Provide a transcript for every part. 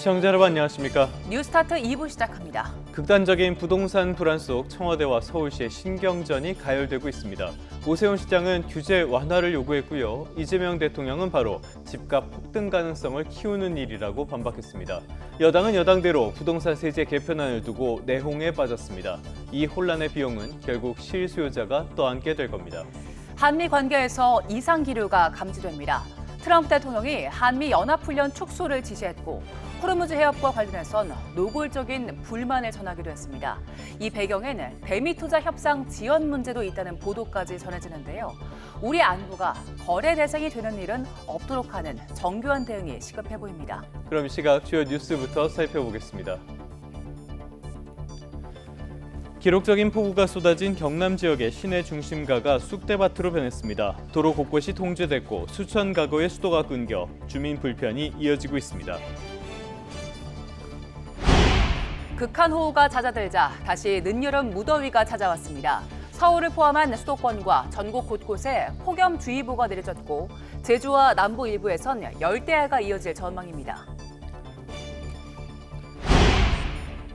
시청자 여러분 안녕하십니까? 뉴스타트 2부 시작합니다. 극단적인 부동산 불안 속 청와대와 서울시의 신경전이 가열되고 있습니다. 오세훈 시장은 규제 완화를 요구했고요. 이재명 대통령은 바로 집값 폭등 가능성을 키우는 일이라고 반박했습니다. 여당은 여당대로 부동산 세제 개편안을 두고 내홍에 빠졌습니다. 이 혼란의 비용은 결국 실수요자가 떠안게 될 겁니다. 한미 관계에서 이상 기류가 감지됩니다. 트럼프 대통령이 한미 연합훈련 축소를 지시했고 호르무즈 해협과 관련해선 노골적인 불만을 전하기도 했습니다. 이 배경에는 대미 투자 협상 지연 문제도 있다는 보도까지 전해지는데요. 우리 안보가 거래 대상이 되는 일은 없도록 하는 정교한 대응이 시급해 보입니다. 그럼 이 시각 주요 뉴스부터 살펴보겠습니다. 기록적인 폭우가 쏟아진 경남 지역의 시내 중심가가 쑥대밭으로 변했습니다. 도로 곳곳이 통제됐고 수천 가구의 수도가 끊겨 주민 불편이 이어지고 있습니다. 극한호우가 잦아들자 다시 늦여름 무더위가 찾아왔습니다. 서울을 포함한 수도권과 전국 곳곳에 폭염주의보가 내려졌고 제주와 남부 일부에선 열대야가 이어질 전망입니다.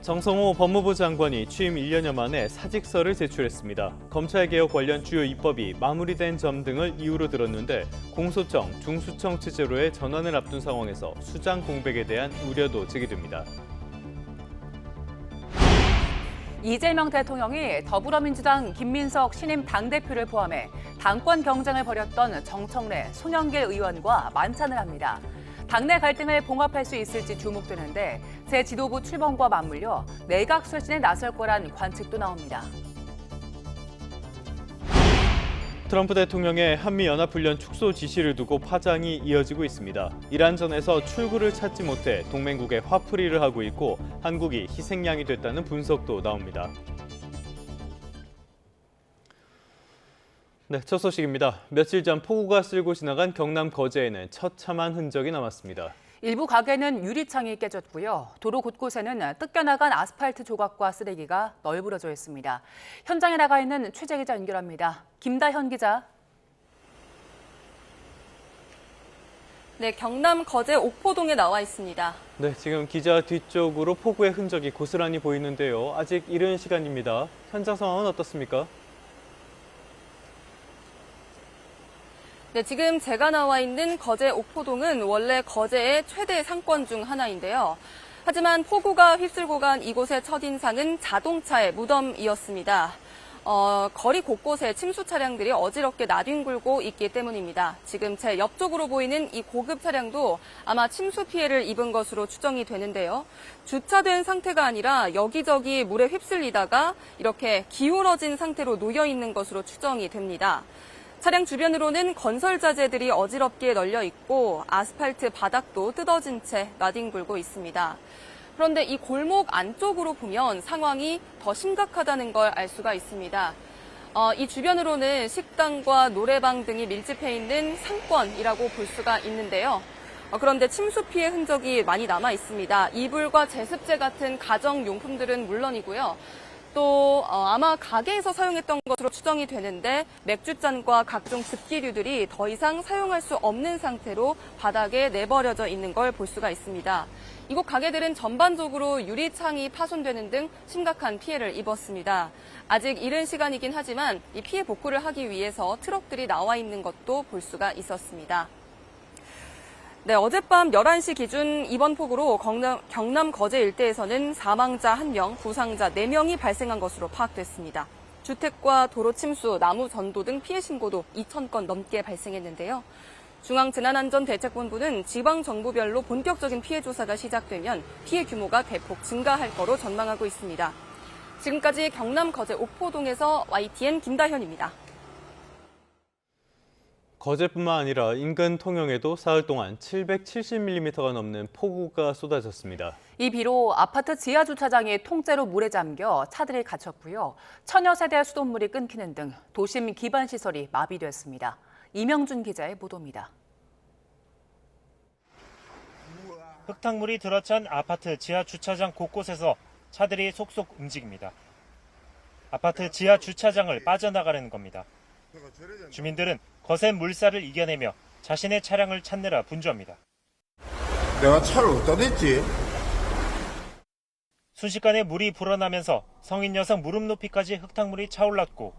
정성호 법무부 장관이 취임 1년여 만에 사직서를 제출했습니다. 검찰개혁 관련 주요 입법이 마무리된 점 등을 이유로 들었는데 공소청, 중수청 체제로의 전환을 앞둔 상황에서 수장 공백에 대한 우려도 제기됩니다. 이재명 대통령이 더불어민주당 김민석 신임 당대표를 포함해 당권 경쟁을 벌였던 정청래, 손영길 의원과 만찬을 합니다. 당내 갈등을 봉합할 수 있을지 주목되는데 새 지도부 출범과 맞물려 내각 쇄신에 나설 거란 관측도 나옵니다. 트럼프 대통령의 한미연합훈련 축소 지시를 두고 파장이 이어지고 있습니다. 이란전에서 출구를 찾지 못해 동맹국에 화풀이를 하고 있고 한국이 희생양이 됐다는 분석도 나옵니다. 네, 첫 소식입니다. 며칠 전 폭우가 쓸고 지나간 경남 거제에는 처참한 흔적이 남았습니다. 일부 가게는 유리창이 깨졌고요. 도로 곳곳에는 뜯겨나간 아스팔트 조각과 쓰레기가 널브러져 있습니다. 현장에 나가 있는 취재 기자 연결합니다. 김다현 기자. 네, 경남 거제 옥포동에 나와 있습니다. 네, 지금 기자 뒤쪽으로 폭우의 흔적이 고스란히 보이는데요. 아직 이른 시간입니다. 현장 상황은 어떻습니까? 네, 지금 제가 나와 있는 거제 옥포동은 원래 거제의 최대 상권 중 하나인데요. 하지만 폭우가 휩쓸고 간 이곳의 첫인상은 자동차의 무덤이었습니다. 거리 곳곳에 침수 차량들이 어지럽게 나뒹굴고 있기 때문입니다. 지금 제 옆쪽으로 보이는 이 고급 차량도 아마 침수 피해를 입은 것으로 추정이 되는데요. 주차된 상태가 아니라 여기저기 물에 휩쓸리다가 이렇게 기울어진 상태로 놓여 있는 것으로 추정이 됩니다. 차량 주변으로는 건설 자재들이 어지럽게 널려 있고 아스팔트 바닥도 뜯어진 채 나뒹굴고 있습니다. 그런데 이 골목 안쪽으로 보면 상황이 더 심각하다는 걸 알 수가 있습니다. 이 주변으로는 식당과 노래방 등이 밀집해 있는 상권이라고 볼 수가 있는데요. 그런데 침수 피해 흔적이 많이 남아 있습니다. 이불과 제습제 같은 가정용품들은 물론이고요. 또 아마 가게에서 사용했던 것으로 추정이 되는데 맥주잔과 각종 습기류들이 더 이상 사용할 수 없는 상태로 바닥에 내버려져 있는 걸 볼 수가 있습니다. 이곳 가게들은 전반적으로 유리창이 파손되는 등 심각한 피해를 입었습니다. 아직 이른 시간이긴 하지만 이 피해 복구를 하기 위해서 트럭들이 나와 있는 것도 볼 수가 있었습니다. 네, 어젯밤 11시 기준 이번 폭우로 경남 거제 일대에서는 사망자 1명, 부상자 4명이 발생한 것으로 파악됐습니다. 주택과 도로 침수, 나무 전도 등 피해 신고도 2,000건 넘게 발생했는데요. 중앙재난안전대책본부는 지방정부별로 본격적인 피해 조사가 시작되면 피해 규모가 대폭 증가할 거로 전망하고 있습니다. 지금까지 경남 거제 옥포동에서 YTN 김다현입니다. 거제뿐만 아니라 인근 통영에도 사흘 동안 770mm가 넘는 폭우가 쏟아졌습니다. 이 비로 아파트 지하 주차장이 통째로 물에 잠겨 차들이 갇혔고요. 천여 세대의 수돗물이 끊기는 등 도심 기반 시설이 마비됐습니다. 이명준 기자의 보도입니다. 흙탕물이 들어찬 아파트 지하 주차장 곳곳에서 차들이 속속 움직입니다. 아파트 지하 주차장을 빠져나가려는 겁니다. 주민들은 거센 물살을 이겨내며 자신의 차량을 찾느라 분주합니다. 내가 차를 어디다 댔지? 순식간에 물이 불어나면서 성인 여성 무릎 높이까지 흙탕물이 차올랐고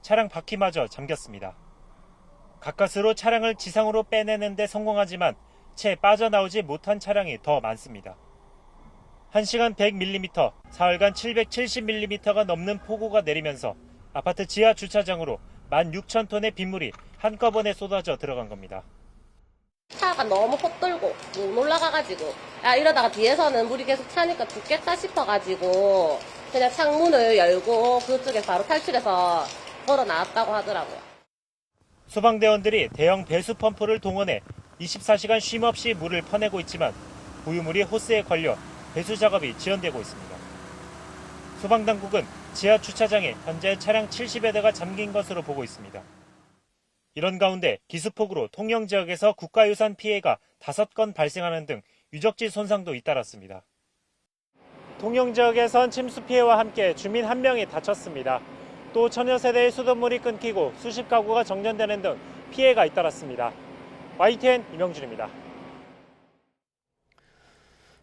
차량 바퀴마저 잠겼습니다. 가까스로 차량을 지상으로 빼내는 데 성공하지만 채 빠져나오지 못한 차량이 더 많습니다. 1시간 100mm, 사흘간 770mm가 넘는 폭우가 내리면서 아파트 지하 주차장으로 16,000톤의 빗물이 한꺼번에 쏟아져 들어간 겁니다. 차가 너무 헛돌고 못 올라가가지고 이러다가 뒤에서는 물이 계속 차니까 죽겠다 싶어가지고 그냥 창문을 열고 그쪽에 바로 탈출해서 걸어 나왔다고 하더라고요. 소방대원들이 대형 배수 펌프를 동원해 24시간 쉼없이 물을 퍼내고 있지만 부유물이 호스에 걸려 배수 작업이 지연되고 있습니다. 소방당국은 지하 주차장에 현재 차량 70여 대가 잠긴 것으로 보고 있습니다. 이런 가운데 기습폭우로 통영 지역에서 국가유산 피해가 5건 발생하는 등 유적지 손상도 잇따랐습니다. 통영 지역에선 침수 피해와 함께 주민 1명이 다쳤습니다. 또 천여 세대의 수돗물이 끊기고 수십 가구가 정전되는 등 피해가 잇따랐습니다. YTN 이명준입니다.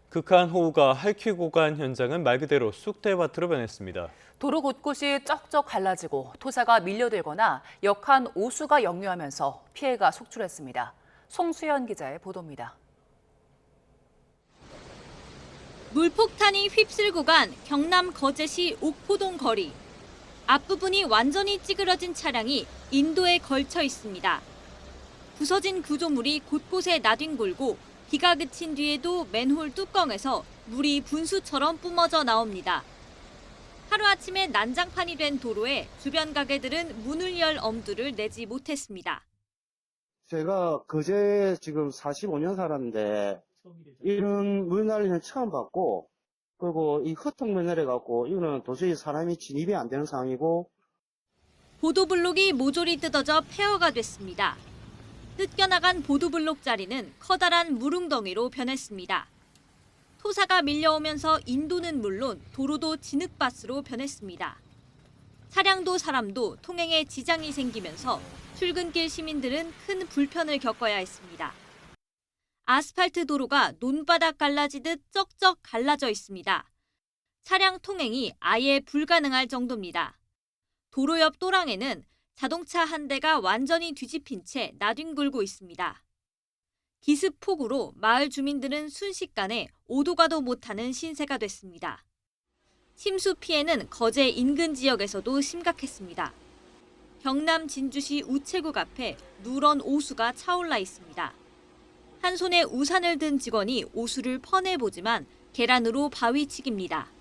극한 호우가 할퀴고 간 현장은 말 그대로 쑥대밭으로 변했습니다. 도로 곳곳이 쩍쩍 갈라지고 토사가 밀려들거나 역한 오수가 역류하면서 피해가 속출했습니다. 송수연 기자의 보도입니다. 물폭탄이 휩쓸고 간 경남 거제시 옥포동 거리. 앞부분이 완전히 찌그러진 차량이 인도에 걸쳐 있습니다. 부서진 구조물이 곳곳에 나뒹굴고 비가 그친 뒤에도 맨홀 뚜껑에서 물이 분수처럼 뿜어져 나옵니다. 하루아침에 난장판이 된 도로에 주변 가게들은 문을 열 엄두를 내지 못했습니다. 제가 거제 지금 45년 살았는데 이런 물난리는 처음 봤고, 그리고 이 흙탕물 내려갖고 이거는 도저히 사람이 진입이 안 되는 상황이고. 보도블록이 모조리 뜯어져 폐허가 됐습니다. 뜯겨나간 보도블록 자리는 커다란 물웅덩이로 변했습니다. 토사가 밀려오면서 인도는 물론 도로도 진흙밭으로 변했습니다. 차량도 사람도 통행에 지장이 생기면서 출근길 시민들은 큰 불편을 겪어야 했습니다. 아스팔트 도로가 논바닥 갈라지듯 쩍쩍 갈라져 있습니다. 차량 통행이 아예 불가능할 정도입니다. 도로 옆 또랑에는 자동차 한 대가 완전히 뒤집힌 채 나뒹굴고 있습니다. 기습폭우로 마을 주민들은 순식간에 오도 가도 못하는 신세가 됐습니다. 침수 피해는 거제 인근 지역에서도 심각했습니다. 경남 진주시 우체국 앞에 누런 오수가 차올라 있습니다. 한 손에 우산을 든 직원이 오수를 퍼내보지만 계란으로 바위치기입니다.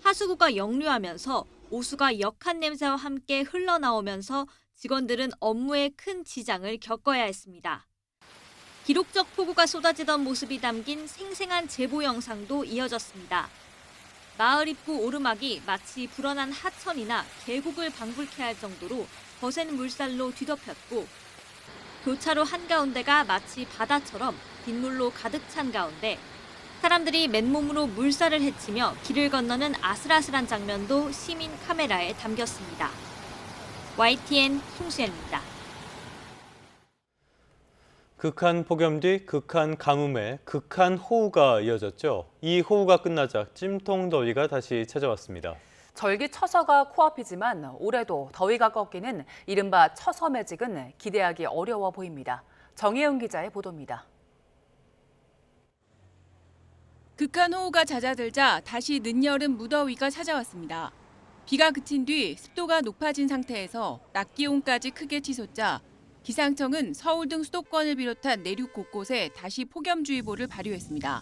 하수구가 역류하면서 오수가 역한 냄새와 함께 흘러나오면서 직원들은 업무에 큰 지장을 겪어야 했습니다. 기록적 폭우가 쏟아지던 모습이 담긴 생생한 제보 영상도 이어졌습니다. 마을 입구 오르막이 마치 불어난 하천이나 계곡을 방불케 할 정도로 거센 물살로 뒤덮였고, 교차로 한가운데가 마치 바다처럼 빗물로 가득 찬 가운데 사람들이 맨몸으로 물살을 헤치며 길을 건너는 아슬아슬한 장면도 시민 카메라에 담겼습니다. YTN 송수연입니다. 극한 폭염 뒤 극한 가뭄에 극한 호우가 이어졌죠. 이 호우가 끝나자 찜통 더위가 다시 찾아왔습니다. 절기처서가 코앞이지만 올해도 더위가 꺾이는 이른바 처서매직은 기대하기 어려워 보입니다. 정혜영 기자의 보도입니다. 극한 호우가 잦아들자 다시 늦여름 무더위가 찾아왔습니다. 비가 그친 뒤 습도가 높아진 상태에서 낮 기온까지 크게 치솟자 기상청은 서울 등 수도권을 비롯한 내륙 곳곳에 다시 폭염주의보를 발효했습니다.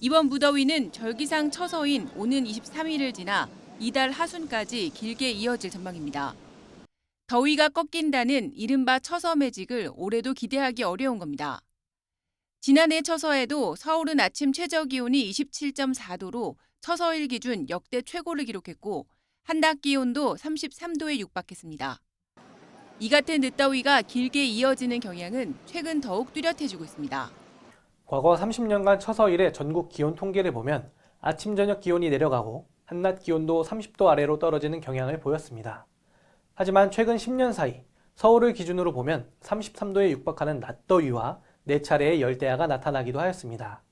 이번 무더위는 절기상 처서인 오는 23일을 지나 이달 하순까지 길게 이어질 전망입니다. 더위가 꺾인다는 이른바 처서매직을 올해도 기대하기 어려운 겁니다. 지난해 처서에도 서울은 아침 최저기온이 27.4도로 처서일 기준 역대 최고를 기록했고 한낮 기온도 33도에 육박했습니다. 이 같은 늦더위가 길게 이어지는 경향은 최근 더욱 뚜렷해지고 있습니다. 과거 30년간 처서일의 전국 기온 통계를 보면 아침 저녁 기온이 내려가고 한낮 기온도 30도 아래로 떨어지는 경향을 보였습니다. 하지만 최근 10년 사이 서울을 기준으로 보면 33도에 육박하는 낮더위와 4차례의 열대야가 나타나기도 하였습니다.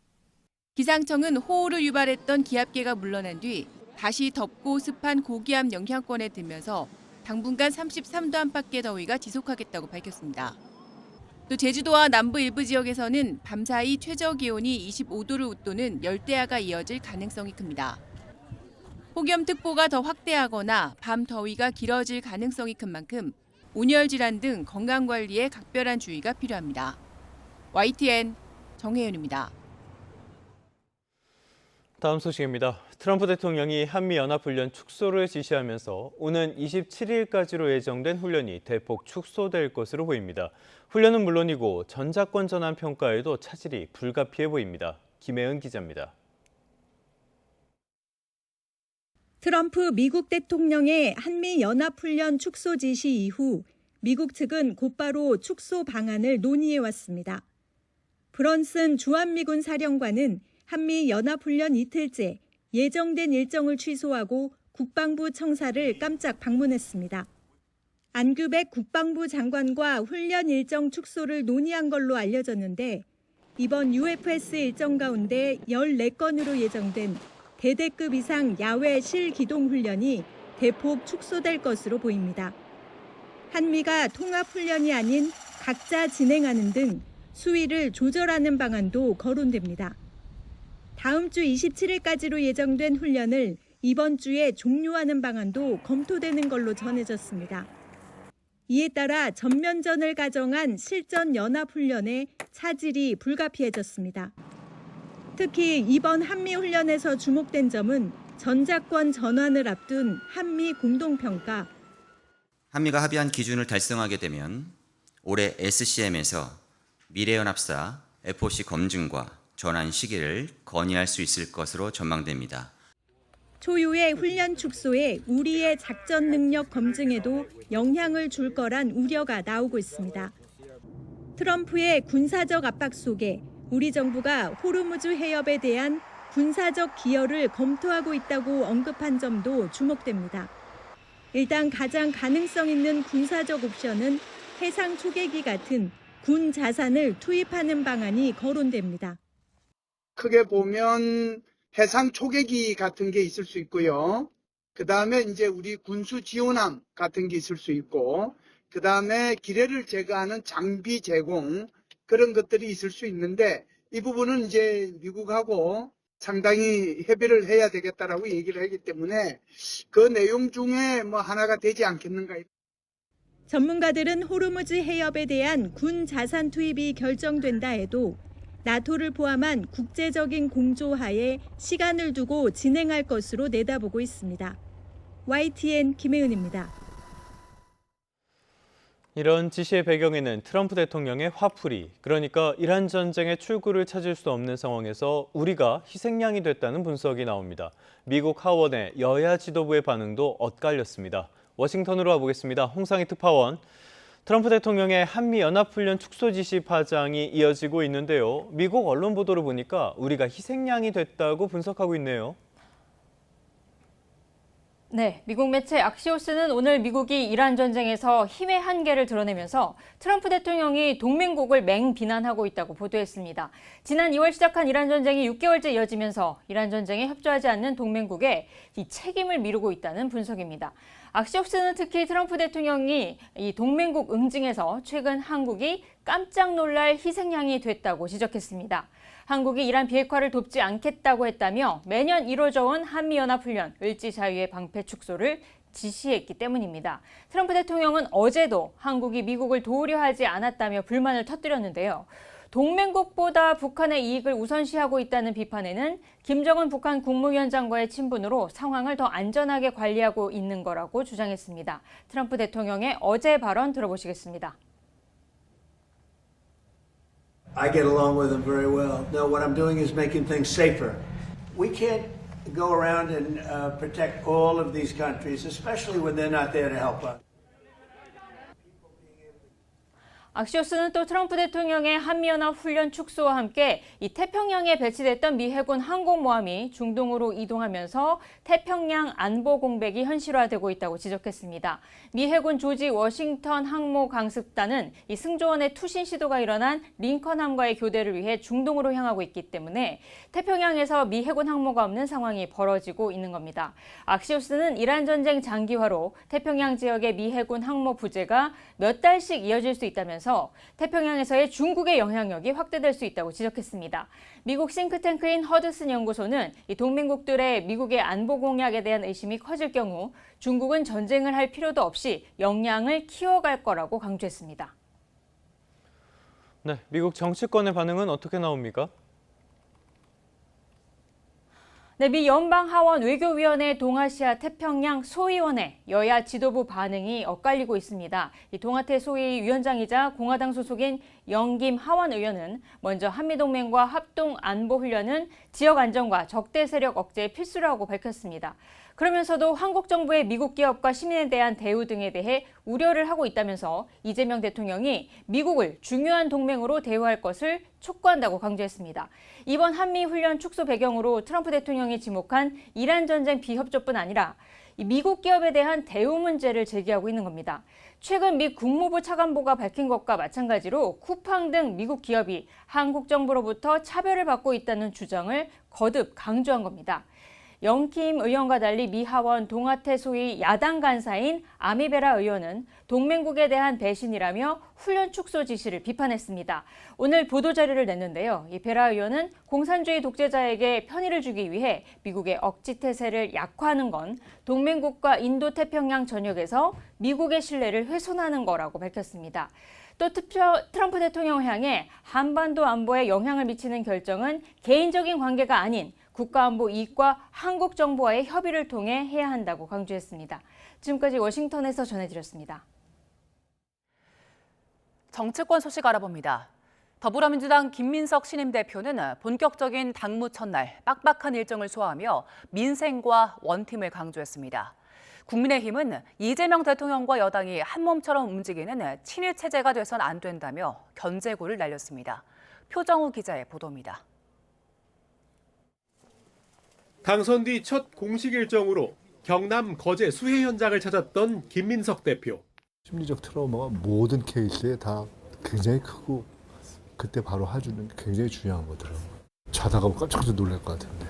기상청은 호우를 유발했던 기압계가 물러난 뒤 다시 덥고 습한 고기압 영향권에 들면서 당분간 33도 안팎의 더위가 지속하겠다고 밝혔습니다. 또 제주도와 남부 일부 지역에서는 밤사이 최저 기온이 25도를 웃도는 열대야가 이어질 가능성이 큽니다. 폭염특보가 더 확대하거나 밤 더위가 길어질 가능성이 큰 만큼 온열 질환 등 건강관리에 각별한 주의가 필요합니다. YTN 정혜윤입니다. 다음 소식입니다. 트럼프 대통령이 한미연합훈련 축소를 지시하면서 오는 27일까지로 예정된 훈련이 대폭 축소될 것으로 보입니다. 훈련은 물론이고 전작권 전환 평가에도 차질이 불가피해 보입니다. 김혜은 기자입니다. 트럼프 미국 대통령의 한미연합훈련 축소 지시 이후 미국 측은 곧바로 축소 방안을 논의해왔습니다. 브런슨 주한미군 사령관은 한미연합훈련 이틀째 예정된 일정을 취소하고 국방부 청사를 깜짝 방문했습니다. 안규백 국방부 장관과 훈련 일정 축소를 논의한 걸로 알려졌는데 이번 UFS 일정 가운데 14건으로 예정된 대대급 이상 야외 실기동 훈련이 대폭 축소될 것으로 보입니다. 한미가 통합훈련이 아닌 각자 진행하는 등 수위를 조절하는 방안도 거론됩니다. 다음 주 27일까지로 예정된 훈련을 이번 주에 종료하는 방안도 검토되는 걸로 전해졌습니다. 이에 따라 전면전을 가정한 실전 연합훈련에 차질이 불가피해졌습니다. 특히 이번 한미훈련에서 주목된 점은 전작권 전환을 앞둔 한미 공동평가. 한미가 합의한 기준을 달성하게 되면 올해 SCM에서 미래연합사 FOC 검증과 전환 시기를 건의할 수 있을 것으로 전망됩니다. 초유의 훈련 축소에 우리의 작전 능력 검증에도 영향을 줄 거란 우려가 나오고 있습니다. 트럼프의 군사적 압박 속에 우리 정부가 호르무즈 해협에 대한 군사적 기여를 검토하고 있다고 언급한 점도 주목됩니다. 일단 가장 가능성 있는 군사적 옵션은 해상 초계기 같은 군 자산을 투입하는 방안이 거론됩니다. 크게 보면 해상 초계기 같은 게 있을 수 있고요. 그 다음에 이제 우리 군수 지원함 같은 게 있을 수 있고, 그 다음에 기뢰를 제거하는 장비 제공, 그런 것들이 있을 수 있는데, 이 부분은 이제 미국하고 상당히 협의를 해야 되겠다라고 얘기를 하기 때문에 그 내용 중에 뭐 하나가 되지 않겠는가. 전문가들은 호르무즈 해협에 대한 군 자산 투입이 결정된다 해도 나토를 포함한 국제적인 공조하에 시간을 두고 진행할 것으로 내다보고 있습니다. YTN 김혜은입니다. 이런 지시의 배경에는 트럼프 대통령의 화풀이, 그러니까 이란 전쟁의 출구를 찾을 수 없는 상황에서 우리가 희생양이 됐다는 분석이 나옵니다. 미국 하원의 여야 지도부의 반응도 엇갈렸습니다. 워싱턴으로 가보겠습니다. 홍상희 특파원. 트럼프 대통령의 한미연합훈련 축소 지시 파장이 이어지고 있는데요. 미국 언론 보도를 보니까 우리가 희생양이 됐다고 분석하고 있네요. 네, 미국 매체 악시오스는 오늘 미국이 이란 전쟁에서 힘의 한계를 드러내면서 트럼프 대통령이 동맹국을 맹비난하고 있다고 보도했습니다. 지난 2월 시작한 이란 전쟁이 6개월째 이어지면서 이란 전쟁에 협조하지 않는 동맹국에 이 책임을 미루고 있다는 분석입니다. 악시오스는 특히 트럼프 대통령이 이 동맹국 응징에서 최근 한국이 깜짝 놀랄 희생양이 됐다고 지적했습니다. 한국이 이란 비핵화를 돕지 않겠다고 했다며 매년 이뤄져 온 한미연합훈련 을지자유의 방패 축소를 지시했기 때문입니다. 트럼프 대통령은 어제도 한국이 미국을 도우려 하지 않았다며 불만을 터뜨렸는데요. 동맹국보다 북한의 이익을 우선시하고 있다는 비판에는 김정은 북한 국무위원장과의 친분으로 상황을 더 안전하게 관리하고 있는 거라고 주장했습니다. 트럼프 대통령의 어제 발언 들어보시겠습니다. I get along with them very well. No, what I'm doing is making things safer. We can't go around and protect all of these countries, especially when they're not there to help us. 악시오스는 또 트럼프 대통령의 한미연합 훈련 축소와 함께 이 태평양에 배치됐던 미 해군 항공모함이 중동으로 이동하면서 태평양 안보 공백이 현실화되고 있다고 지적했습니다. 미 해군 조지 워싱턴 항모 강습단은 이 승조원의 투신 시도가 일어난 링컨함과의 교대를 위해 중동으로 향하고 있기 때문에 태평양에서 미 해군 항모가 없는 상황이 벌어지고 있는 겁니다. 악시오스는 이란 전쟁 장기화로 태평양 지역의 미 해군 항모 부재가 몇 달씩 이어질 수 있다면서 태평양에서의 중국의 영향력이 확대될 수 있다고 지적했습니다. 미국 싱크탱크인 허드슨 연구소는 이 동맹국들의 미국의 안보 공약에 대한 의심이 커질 경우 중국은 전쟁을 할 필요도 없이 역량을 키워갈 거라고 강조했습니다. 네, 미국 정치권의 반응은 어떻게 나옵니까? 네, 미 연방하원 외교위원회 동아시아 태평양 소위원회 여야 지도부 반응이 엇갈리고 있습니다. 이 동아태 소위 위원장이자 공화당 소속인 영김 하원 의원은 먼저 한미동맹과 합동안보훈련은 지역 안정과 적대 세력 억제에 필수라고 밝혔습니다. 그러면서도 한국 정부의 미국 기업과 시민에 대한 대우 등에 대해 우려를 하고 있다면서 이재명 대통령이 미국을 중요한 동맹으로 대우할 것을 촉구한다고 강조했습니다. 이번 한미훈련 축소 배경으로 트럼프 대통령이 지목한 이란 전쟁 비협조뿐 아니라 미국 기업에 대한 대우 문제를 제기하고 있는 겁니다. 최근 미 국무부 차관보가 밝힌 것과 마찬가지로 쿠팡 등 미국 기업이 한국 정부로부터 차별을 받고 있다는 주장을 거듭 강조한 겁니다. 영킴 의원과 달리 미 하원 동아태 소위 야당 간사인 아미베라 의원은 동맹국에 대한 배신이라며 훈련 축소 지시를 비판했습니다. 오늘 보도자료를 냈는데요. 이 베라 의원은 공산주의 독재자에게 편의를 주기 위해 미국의 억지태세를 약화하는 건 동맹국과 인도태평양 전역에서 미국의 신뢰를 훼손하는 거라고 밝혔습니다. 또 트럼프 대통령을 향해 한반도 안보에 영향을 미치는 결정은 개인적인 관계가 아닌 국가안보 이익과 한국 정부와의 협의를 통해 해야 한다고 강조했습니다. 지금까지 워싱턴에서 전해드렸습니다. 정치권 소식 알아봅니다. 더불어민주당 김민석 신임 대표는 본격적인 당무 첫날 빡빡한 일정을 소화하며 민생과 원팀을 강조했습니다. 국민의힘은 이재명 대통령과 여당이 한몸처럼 움직이는 친일 체제가 돼선 안 된다며 견제구를 날렸습니다. 표정우 기자의 보도입니다. 당선 뒤 첫 공식 일정으로 경남 거제 수해 현장을 찾았던 김민석 대표. 심리적 트라우마가 모든 케이스에 다 굉장히 크고 그때 바로 해주는 게 굉장히 중요한 거더라고요. 자다가 깜짝 놀랄 것 같은데.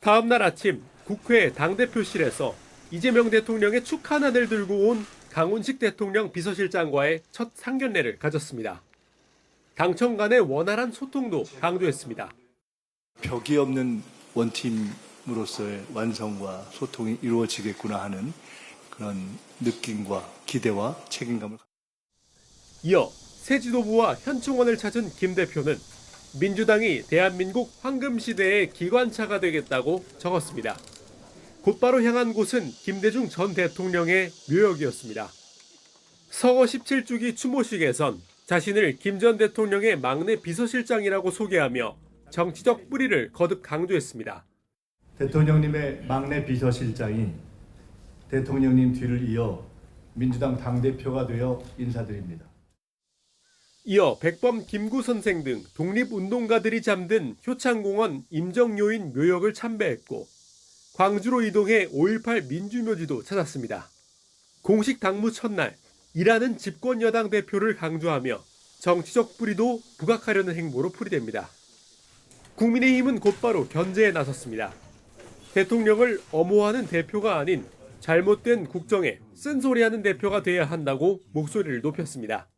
다음 날 아침 국회 당대표실에서 이재명 대통령의 축하난을 들고 온 강훈식 대통령 비서실장과의 첫 상견례를 가졌습니다. 당청 간의 원활한 소통도 강조했습니다. 벽이 없는 원팀으로서의 완성과 소통이 이루어지겠구나 하는 그런 느낌과 기대와 책임감을. 이어 새 지도부와 현충원을 찾은 김 대표는 민주당이 대한민국 황금시대의 기관차가 되겠다고 적었습니다. 곧바로 향한 곳은 김대중 전 대통령의 묘역이었습니다. 서거 17주기 추모식에선 자신을 김 전 대통령의 막내 비서실장이라고 소개하며 정치적 뿌리를 거듭 강조했습니다. 대통령님의 막내 비서실장인 대통령님 뒤를 이어 민주당 당대표가 되어 인사드립니다. 이어 백범 김구 선생 등 독립운동가들이 잠든 효창공원 임정요인 묘역을 참배했고 광주로 이동해 5.18 민주묘지도 찾았습니다. 공식 당무 첫날 일하는 집권여당 대표를 강조하며 정치적 뿌리도 부각하려는 행보로 풀이됩니다. 국민의힘은 곧바로 견제에 나섰습니다. 대통령을 엄호하는 대표가 아닌 잘못된 국정에 쓴소리하는 대표가 돼야 한다고 목소리를 높였습니다.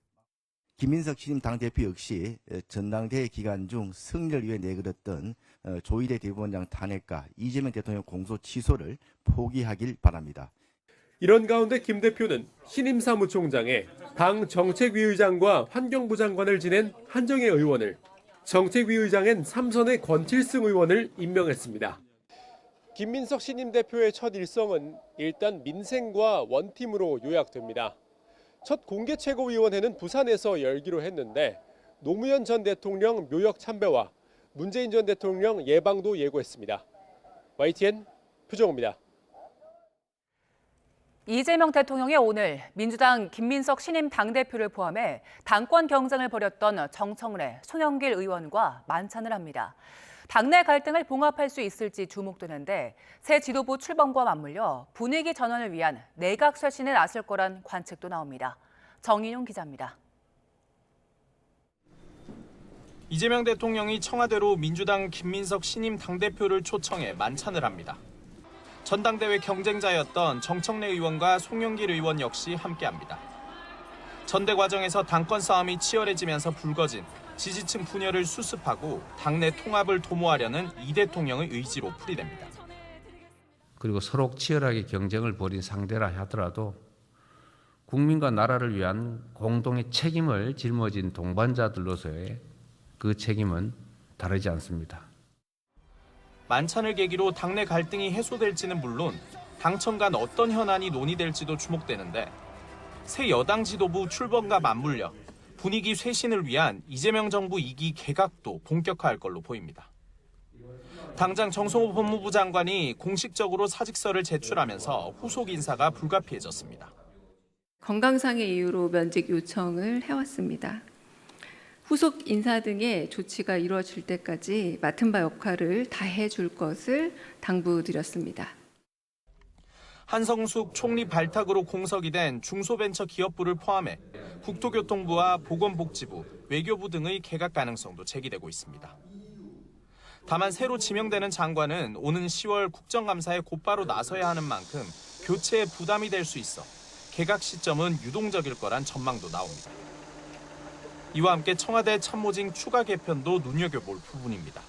김민석 신임 당대표 역시 전당대회 기간 중 승리를 위해 내걸었던 조희대 대법원장 탄핵과 이재명 대통령 공소 취소를 포기하길 바랍니다. 이런 가운데 김 대표는 신임 사무총장에 당 정책위의장과 환경부 장관을 지낸 한정혜 의원을, 정책위의장엔 삼선의 권칠승 의원을 임명했습니다. 김민석 신임 대표의 첫 일성은 일단 민생과 원팀으로 요약됩니다. 첫 공개 최고위원회는 부산에서 열기로 했는데 노무현 전 대통령 묘역 참배와 문재인 전 대통령 예방도 예고했습니다. YTN 표정호입니다. 이재명 대통령이 오늘 민주당 김민석 신임 당대표를 포함해 당권 경쟁을 벌였던 정청래, 송영길 의원과 만찬을 합니다. 당내 갈등을 봉합할 수 있을지 주목되는데 새 지도부 출범과 맞물려 분위기 전환을 위한 내각 쇄신에 나설 거란 관측도 나옵니다. 정인용 기자입니다. 이재명 대통령이 청와대로 민주당 김민석 신임 당대표를 초청해 만찬을 합니다. 전당대회 경쟁자였던 정청래 의원과 송영길 의원 역시 함께합니다. 전대 과정에서 당권 싸움이 치열해지면서 불거진 지지층 분열을 수습하고 당내 통합을 도모하려는 이 대통령의 의지로 풀이됩니다. 그리고 서로 치열하게 경쟁을 벌인 상대라 하더라도 국민과 나라를 위한 공동의 책임을 짊어진 동반자들로서의 그 책임은 다르지 않습니다. 만찬을 계기로 당내 갈등이 해소될지는 물론 당청 간 어떤 현안이 논의될지도 주목되는데 새 여당 지도부 출범과 맞물려 분위기 쇄신을 위한 이재명 정부 2기 개각도 본격화할 걸로 보입니다. 당장 정성호 법무부 장관이 공식적으로 사직서를 제출하면서 후속 인사가 불가피해졌습니다. 건강상의 이유로 면직 요청을 해왔습니다. 후속 인사 등의 조치가 이루어질 때까지 맡은 바 역할을 다해 줄 것을 당부드렸습니다. 한성숙 총리 발탁으로 공석이 된 중소벤처기업부를 포함해 국토교통부와 보건복지부, 외교부 등의 개각 가능성도 제기되고 있습니다. 다만 새로 지명되는 장관은 오는 10월 국정감사에 곧바로 나서야 하는 만큼 교체에 부담이 될 수 있어 개각 시점은 유동적일 거란 전망도 나옵니다. 이와 함께 청와대 참모진 추가 개편도 눈여겨볼 부분입니다.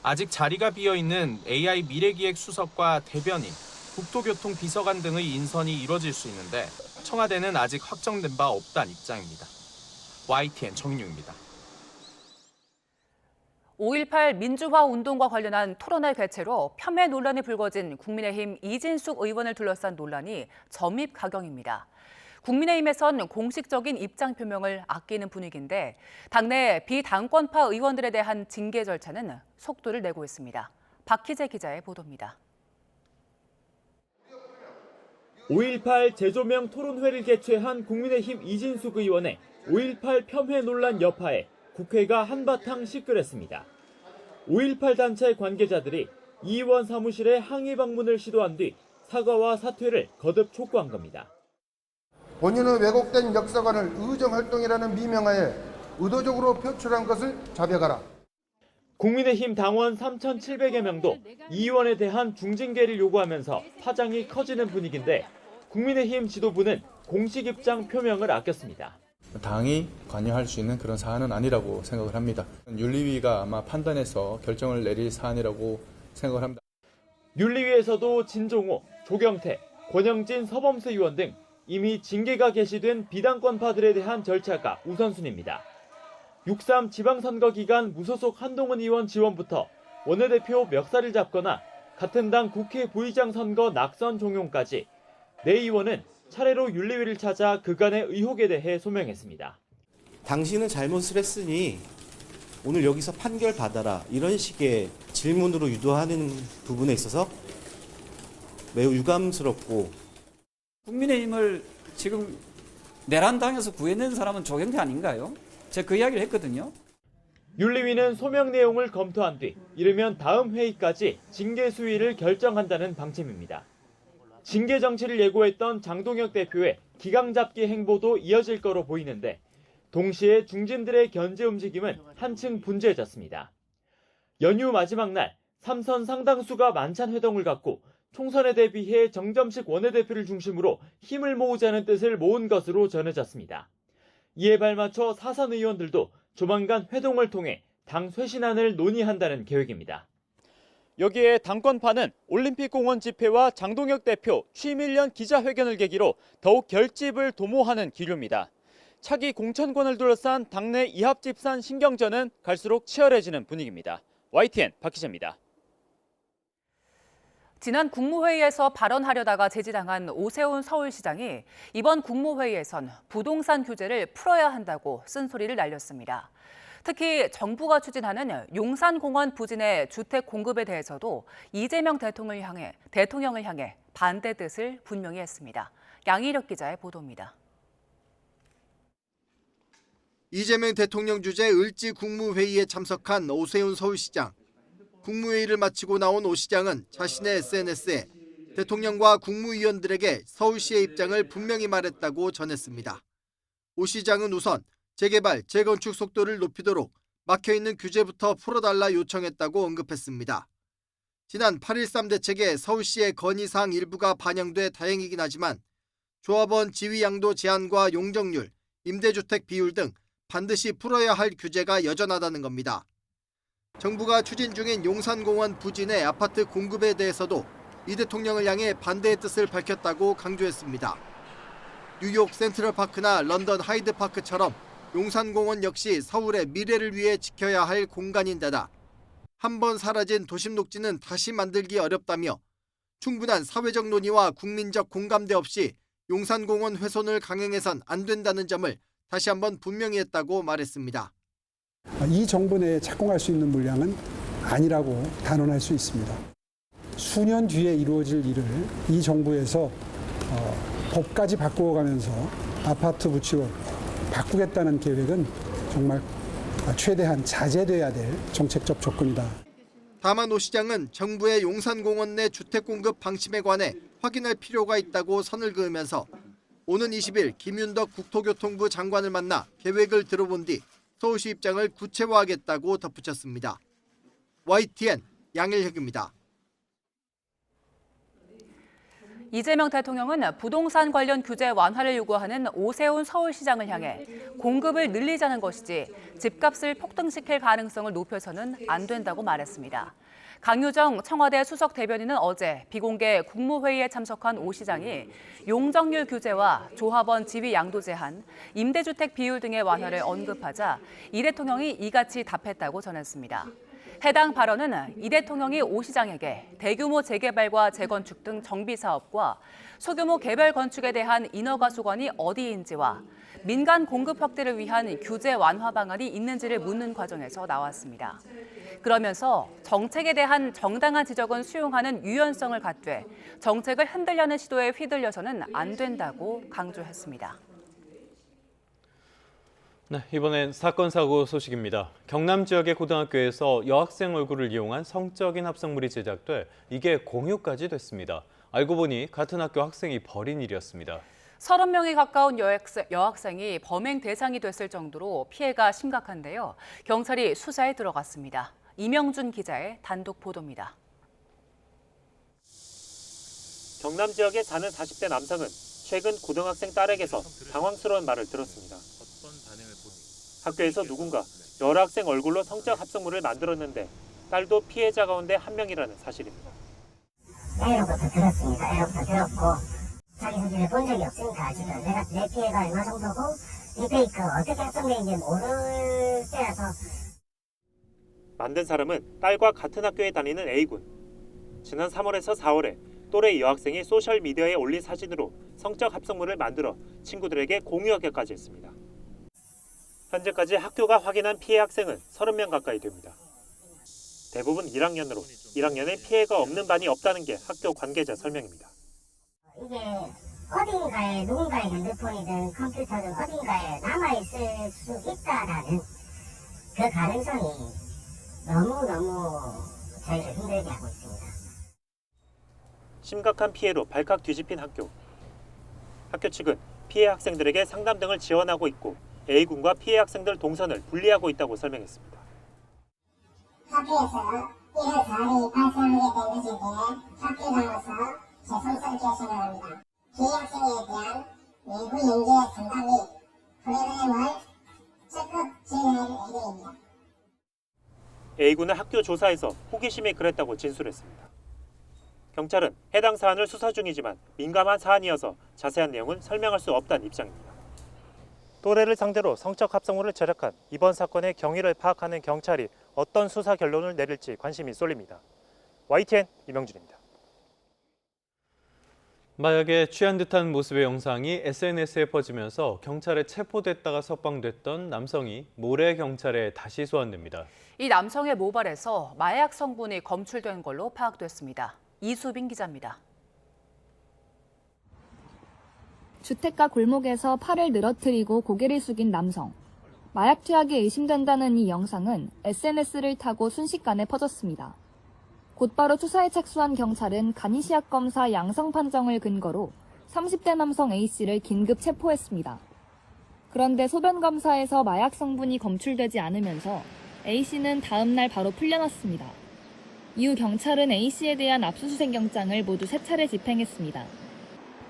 아직 자리가 비어있는 AI 미래기획 수석과 대변인, 국토교통 비서관 등의 인선이 이뤄질 수 있는데 청와대는 아직 확정된 바 없다는 입장입니다. YTN 정인용입니다. 5.18 민주화 운동과 관련한 토론회 개최로 폄훼 논란이 불거진 국민의힘 이진숙 의원을 둘러싼 논란이 점입가경입니다. 국민의힘에선 공식적인 입장 표명을 아끼는 분위기인데 당내 비당권파 의원들에 대한 징계 절차는 속도를 내고 있습니다. 박희재 기자의 보도입니다. 5.18 재조명 토론회를 개최한 국민의힘 이진숙 의원의 5.18 폄훼 논란 여파에 국회가 한바탕 시끌했습니다. 5.18 단체 관계자들이 이 의원 사무실에 항의 방문을 시도한 뒤 사과와 사퇴를 거듭 촉구한 겁니다. 본인의 왜곡된 역사관을 의정활동이라는 미명하에 의도적으로 표출한 것을 자백하라. 국민의힘 당원 3,700여 명도 이 의원에 대한 중징계를 요구하면서 파장이 커지는 분위기인데 국민의힘 지도부는 공식 입장 표명을 아꼈습니다. 당이 관여할 수 있는 그런 사안은 아니라고 생각을 합니다. 윤리위가 아마 판단해서 결정을 내릴 사안이라고 생각을 합니다. 윤리위에서도 진종호, 조경태, 권영진, 서범수 의원 등 이미 징계가 개시된 비당권파들에 대한 절차가 우선순위입니다. 6.3 지방선거 기간 무소속 한동훈 의원 지원부터 원내대표 멱살을 잡거나 같은 당 국회 부의장 선거 낙선 종용까지 네 의원은 차례로 윤리위를 찾아 그간의 의혹에 대해 소명했습니다. 당신은 잘못을 했으니 오늘 여기서 판결 받아라 이런 식의 질문으로 유도하는 부분에 있어서 매우 유감스럽고 국민의힘을 지금 내란당에서 구해낸 사람은 조경태 아닌가요? 제가 그 이야기를 했거든요. 윤리위는 소명 내용을 검토한 뒤 이르면 다음 회의까지 징계 수위를 결정한다는 방침입니다. 징계 정치를 예고했던 장동혁 대표의 기강 잡기 행보도 이어질 거로 보이는데 동시에 중진들의 견제 움직임은 한층 분주해졌습니다. 연휴 마지막 날 3선 상당수가 만찬 회동을 갖고 총선에 대비해 정점식 원내대표를 중심으로 힘을 모으자는 뜻을 모은 것으로 전해졌습니다. 이에 발맞춰 사선 의원들도 조만간 회동을 통해 당 쇄신안을 논의한다는 계획입니다. 여기에 당권파는 올림픽공원 집회와 장동혁 대표 취임 1년 기자회견을 계기로 더욱 결집을 도모하는 기류입니다. 차기 공천권을 둘러싼 당내 이합집산 신경전은 갈수록 치열해지는 분위기입니다. YTN 박희재입니다. 지난 국무회의에서 발언하려다가 제지당한 오세훈 서울시장이 이번 국무회의에선 부동산 규제를 풀어야 한다고 쓴소리를 날렸습니다. 특히 정부가 추진하는 용산공원 부진의 주택 공급에 대해서도 이재명 대통령을 향해 반대 뜻을 분명히 했습니다. 양희력 기자의 보도입니다. 이재명 대통령 주재 을지 국무회의에 참석한 오세훈 서울시장. 국무회의를 마치고 나온 오 시장은 자신의 SNS에 대통령과 국무위원들에게 서울시의 입장을 분명히 말했다고 전했습니다. 오 시장은 우선 재개발, 재건축 속도를 높이도록 막혀있는 규제부터 풀어달라 요청했다고 언급했습니다. 지난 8.13 대책에 서울시의 건의사항 일부가 반영돼 다행이긴 하지만 조합원 지위 양도 제한과 용적률, 임대주택 비율 등 반드시 풀어야 할 규제가 여전하다는 겁니다. 정부가 추진 중인 용산공원 부진의 아파트 공급에 대해서도 이 대통령을 향해 반대의 뜻을 밝혔다고 강조했습니다. 뉴욕 센트럴파크나 런던 하이드파크처럼 용산공원 역시 서울의 미래를 위해 지켜야 할 공간인데다 한번 사라진 도심 녹지는 다시 만들기 어렵다며 충분한 사회적 논의와 국민적 공감대 없이 용산공원 훼손을 강행해선 안 된다는 점을 다시 한번 분명히 했다고 말했습니다. 이 정부 내에 착공할 수 있는 물량은 아니라고 단언할 수 있습니다. 수년 뒤에 이루어질 일을 이 정부에서 법까지 바꾸어가면서 아파트 부지로 바꾸겠다는 계획은 정말 최대한 자제돼야 될 정책적 접근이다. 다만 오 시장은 정부의 용산공원 내 주택 공급 방침에 관해 확인할 필요가 있다고 선을 그으면서 오는 20일 김윤덕 국토교통부 장관을 만나 계획을 들어본 뒤 서울시 입장을 구체화하겠다고 덧붙였습니다. YTN 양일혁입니다. 이재명 대통령은 부동산 관련 규제 완화를 요구하는 오세훈 서울시장을 향해 공급을 늘리자는 것이지 집값을 폭등시킬 가능성을 높여서는 안 된다고 말했습니다. 강유정 청와대 수석 대변인은 어제 비공개 국무회의에 참석한 오 시장이 용적률 규제와 조합원 지위 양도 제한, 임대주택 비율 등의 완화를 언급하자 이 대통령이 이같이 답했다고 전했습니다. 해당 발언은 이 대통령이 오 시장에게 대규모 재개발과 재건축 등 정비 사업과 소규모 개별 건축에 대한 인허가 소관이 어디인지와 민간 공급 확대를 위한 규제 완화 방안이 있는지를 묻는 과정에서 나왔습니다. 그러면서 정책에 대한 정당한 지적은 수용하는 유연성을 갖되 정책을 흔들려는 시도에 휘둘려서는 안 된다고 강조했습니다. 네, 이번엔 사건 사고 소식입니다. 경남 지역의 고등학교에서 여학생 얼굴을 이용한 성적인 합성물이 제작돼 이게 공유까지 됐습니다. 알고 보니 같은 학교 학생이 벌인 일이었습니다. 30명에 가까운 여학생이 범행 대상이 됐을 정도로 피해가 심각한데요. 경찰이 수사에 들어갔습니다. 이명준 기자의 단독 보도입니다. 경남 지역에 사는 40대 남성은 최근 고등학생 딸에게서 당황스러운 말을 들었습니다. 학교에서 누군가 여학생 얼굴로 성적 합성물을 만들었는데 딸도 피해자 가운데 한 명이라는 사실입니다. 애로부터 들었습니다. 애로부터 들었고 자기 사진을 본 적이 없으니까 지금 내 피해가 얼마 정도고 이 페이크 어떻게 합성되는지 모를 때라서. 만든 사람은 딸과 같은 학교에 다니는 A군. 지난 3월에서 4월에 또래 여학생이 소셜미디어에 올린 사진으로 성적 합성물을 만들어 친구들에게 공유하기까지 했습니다. 현재까지 학교가 확인한 피해 학생은 30명 가까이 됩니다. 대부분 1학년으로 1학년에 피해가 없는 반이 없다는 게 학교 관계자 설명입니다. 이게 어딘가에 누군가의 핸드폰이든 컴퓨터든 어딘가에 남아있을 수 있다라는 그 가능성이 너무너무 저희를 힘들게 하고 있습니다. 심각한 피해로 발칵 뒤집힌 학교. 학교 측은 피해 학생들에게 상담 등을 지원하고 있고 A군과 피해 학생들 동선을 분리하고 있다고 설명했습니다. 학교에서 이런 사안이 발생하게 된 것에 대해 학교장으로서 죄송스럽게 생각합니다. 피해 학생에 대한 외부 연계 상담 및 프로그램을 적극 진행할 예정입니다. A군은 학교 조사에서 호기심에 그랬다고 진술했습니다. 경찰은 해당 사안을 수사 중이지만 민감한 사안이어서 자세한 내용은 설명할 수 없다는 입장입니다. 또래를 상대로 성적 합성물을 제작한 이번 사건의 경위를 파악하는 경찰이 어떤 수사 결론을 내릴지 관심이 쏠립니다. YTN 이명준입니다. 마약에 취한 듯한 모습의 영상이 SNS에 퍼지면서 경찰에 체포됐다가 석방됐던 남성이 모레 경찰에 다시 소환됩니다. 이 남성의 모발에서 마약 성분이 검출된 걸로 파악됐습니다. 이수빈 기자입니다. 주택가 골목에서 팔을 늘어뜨리고 고개를 숙인 남성. 마약 투약이 의심된다는 이 영상은 SNS를 타고 순식간에 퍼졌습니다. 곧바로 수사에 착수한 경찰은 간이시약 검사 양성 판정을 근거로 30대 남성 A씨를 긴급 체포했습니다. 그런데 소변 검사에서 마약 성분이 검출되지 않으면서 A씨는 다음 날 바로 풀려났습니다. 이후 경찰은 A씨에 대한 압수수색 영장을 모두 3차례 집행했습니다.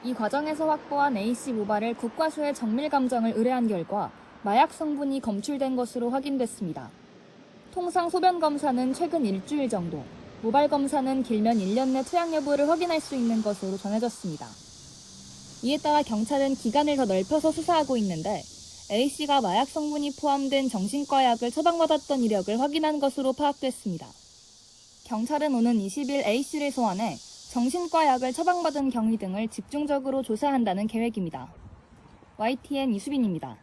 이 과정에서 확보한 A씨 모발을 국과수에 정밀 감정을 의뢰한 결과 마약 성분이 검출된 것으로 확인됐습니다. 통상 소변 검사는 최근 일주일 정도, 모발 검사는 길면 1년 내 투약 여부를 확인할 수 있는 것으로 전해졌습니다. 이에 따라 경찰은 기간을 더 넓혀서 수사하고 있는데 A씨가 마약 성분이 포함된 정신과 약을 처방받았던 이력을 확인한 것으로 파악됐습니다. 경찰은 오는 20일 A씨를 소환해 정신과 약을 처방받은 경위 등을 집중적으로 조사한다는 계획입니다. YTN 이수빈입니다.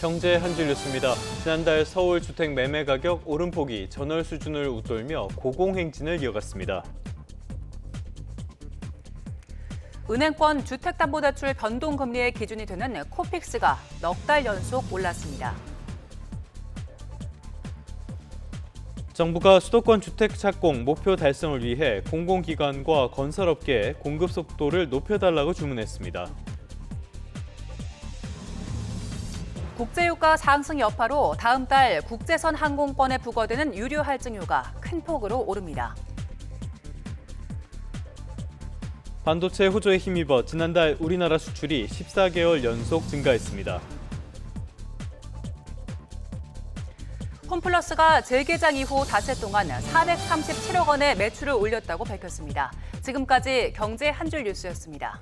경제 한 줄 뉴스입니다. 지난달 서울 주택 매매 가격 오름폭이 전월 수준을 웃돌며 고공행진을 이어갔습니다. 은행권 주택담보대출 변동금리의 기준이 되는 코픽스가 넉 달 연속 올랐습니다. 정부가 수도권 주택 착공 목표 달성을 위해 공공기관과 건설업계에 공급 속도를 높여달라고 주문했습니다. 국제유가 상승 여파로 다음 달 국제선 항공권에 부과되는 유류 할증료가 큰 폭으로 오릅니다. 반도체 호조에 힘입어 지난달 우리나라 수출이 14개월 연속 증가했습니다. 홈플러스가 재개장 이후 닷새 동안 437억 원의 매출을 올렸다고 밝혔습니다. 지금까지 경제 한 줄 뉴스였습니다.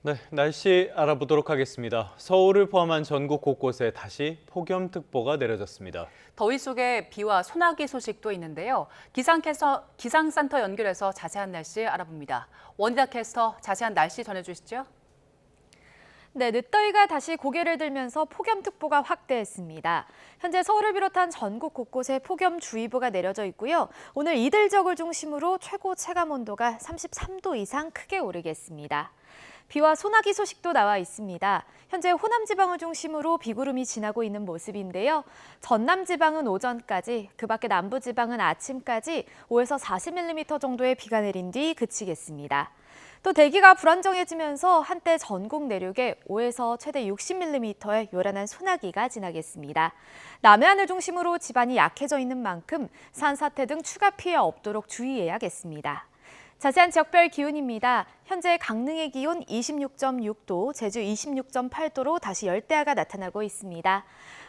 네, 날씨 알아보도록 하겠습니다. 서울을 포함한 전국 곳곳에 다시 폭염특보가 내려졌습니다. 더위 속에 비와 소나기 소식도 있는데요. 기상센터 연결해서 자세한 날씨 알아봅니다. 원희다 캐스터, 자세한 날씨 전해주시죠. 네, 늦더위가 다시 고개를 들면서 폭염특보가 확대했습니다. 현재 서울을 비롯한 전국 곳곳에 폭염주의보가 내려져 있고요. 오늘 이들적을 중심으로 최고 체감온도가 33도 이상 크게 오르겠습니다. 비와 소나기 소식도 나와 있습니다. 현재 호남 지방을 중심으로 비구름이 지나고 있는 모습인데요. 전남 지방은 오전까지, 그 밖에 남부 지방은 아침까지 5에서 40mm 정도의 비가 내린 뒤 그치겠습니다. 또 대기가 불안정해지면서 한때 전국 내륙에 5에서 최대 60mm의 요란한 소나기가 지나겠습니다. 남해안을 중심으로 지반이 약해져 있는 만큼 산사태 등 추가 피해 없도록 주의해야겠습니다. 자세한 지역별 기온입니다. 현재 강릉의 기온 26.6도, 제주 26.8도로 다시 열대야가 나타나고 있습니다.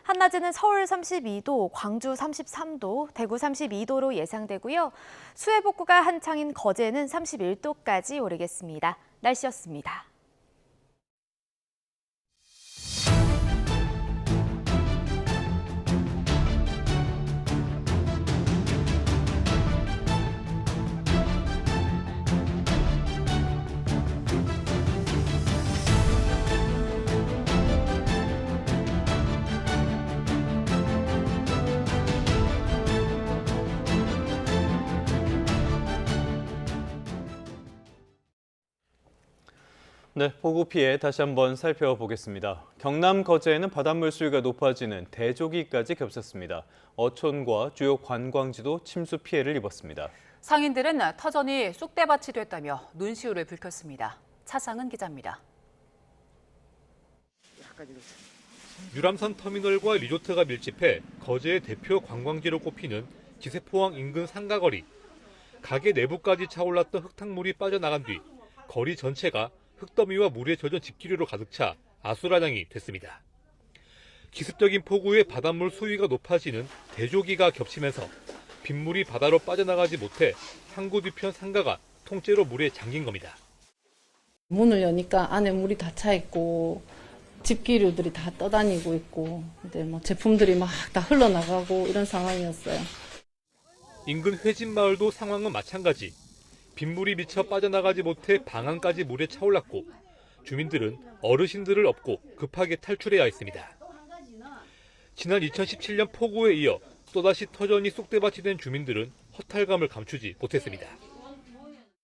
한낮에는 서울 32도, 광주 33도, 대구 32도로 예상되고요. 수해 복구가 한창인 거제는 31도까지 오르겠습니다. 날씨였습니다. 네, 폭우 피해 다시 한번 살펴보겠습니다. 경남 거제에는 바닷물 수위가 높아지는 대조기까지 겹쳤습니다. 어촌과 주요 관광지도 침수 피해를 입었습니다. 상인들은 터전이 쑥대밭이 됐다며 눈시울을 붉혔습니다. 차상은 기자입니다. 유람선 터미널과 리조트가 밀집해 거제의 대표 관광지로 꼽히는 기세포항 인근 상가거리. 가게 내부까지 차올랐던 흙탕물이 빠져나간 뒤 거리 전체가 흙더미와 물에 젖은 집기류로 가득 차 아수라장이 됐습니다. 기습적인 폭우에 바닷물 수위가 높아지는 대조기가 겹치면서 빗물이 바다로 빠져나가지 못해 항구 뒤편 상가가 통째로 물에 잠긴 겁니다. 문을 여니까 안에 물이 다 차 있고 집기류들이 다 떠다니고 있고 이제 뭐 제품들이 막 다 흘러나가고 이런 상황이었어요. 인근 회진 마을도 상황은 마찬가지. 빗물이 미쳐 빠져나가지 못해 방안까지 물에 차올랐고 주민들은 어르신들을 업고 급하게 탈출해야 했습니다. 지난 2017년 폭우에 이어 또다시 터전이 쏙대밭이 된 주민들은 허탈감을 감추지 못했습니다.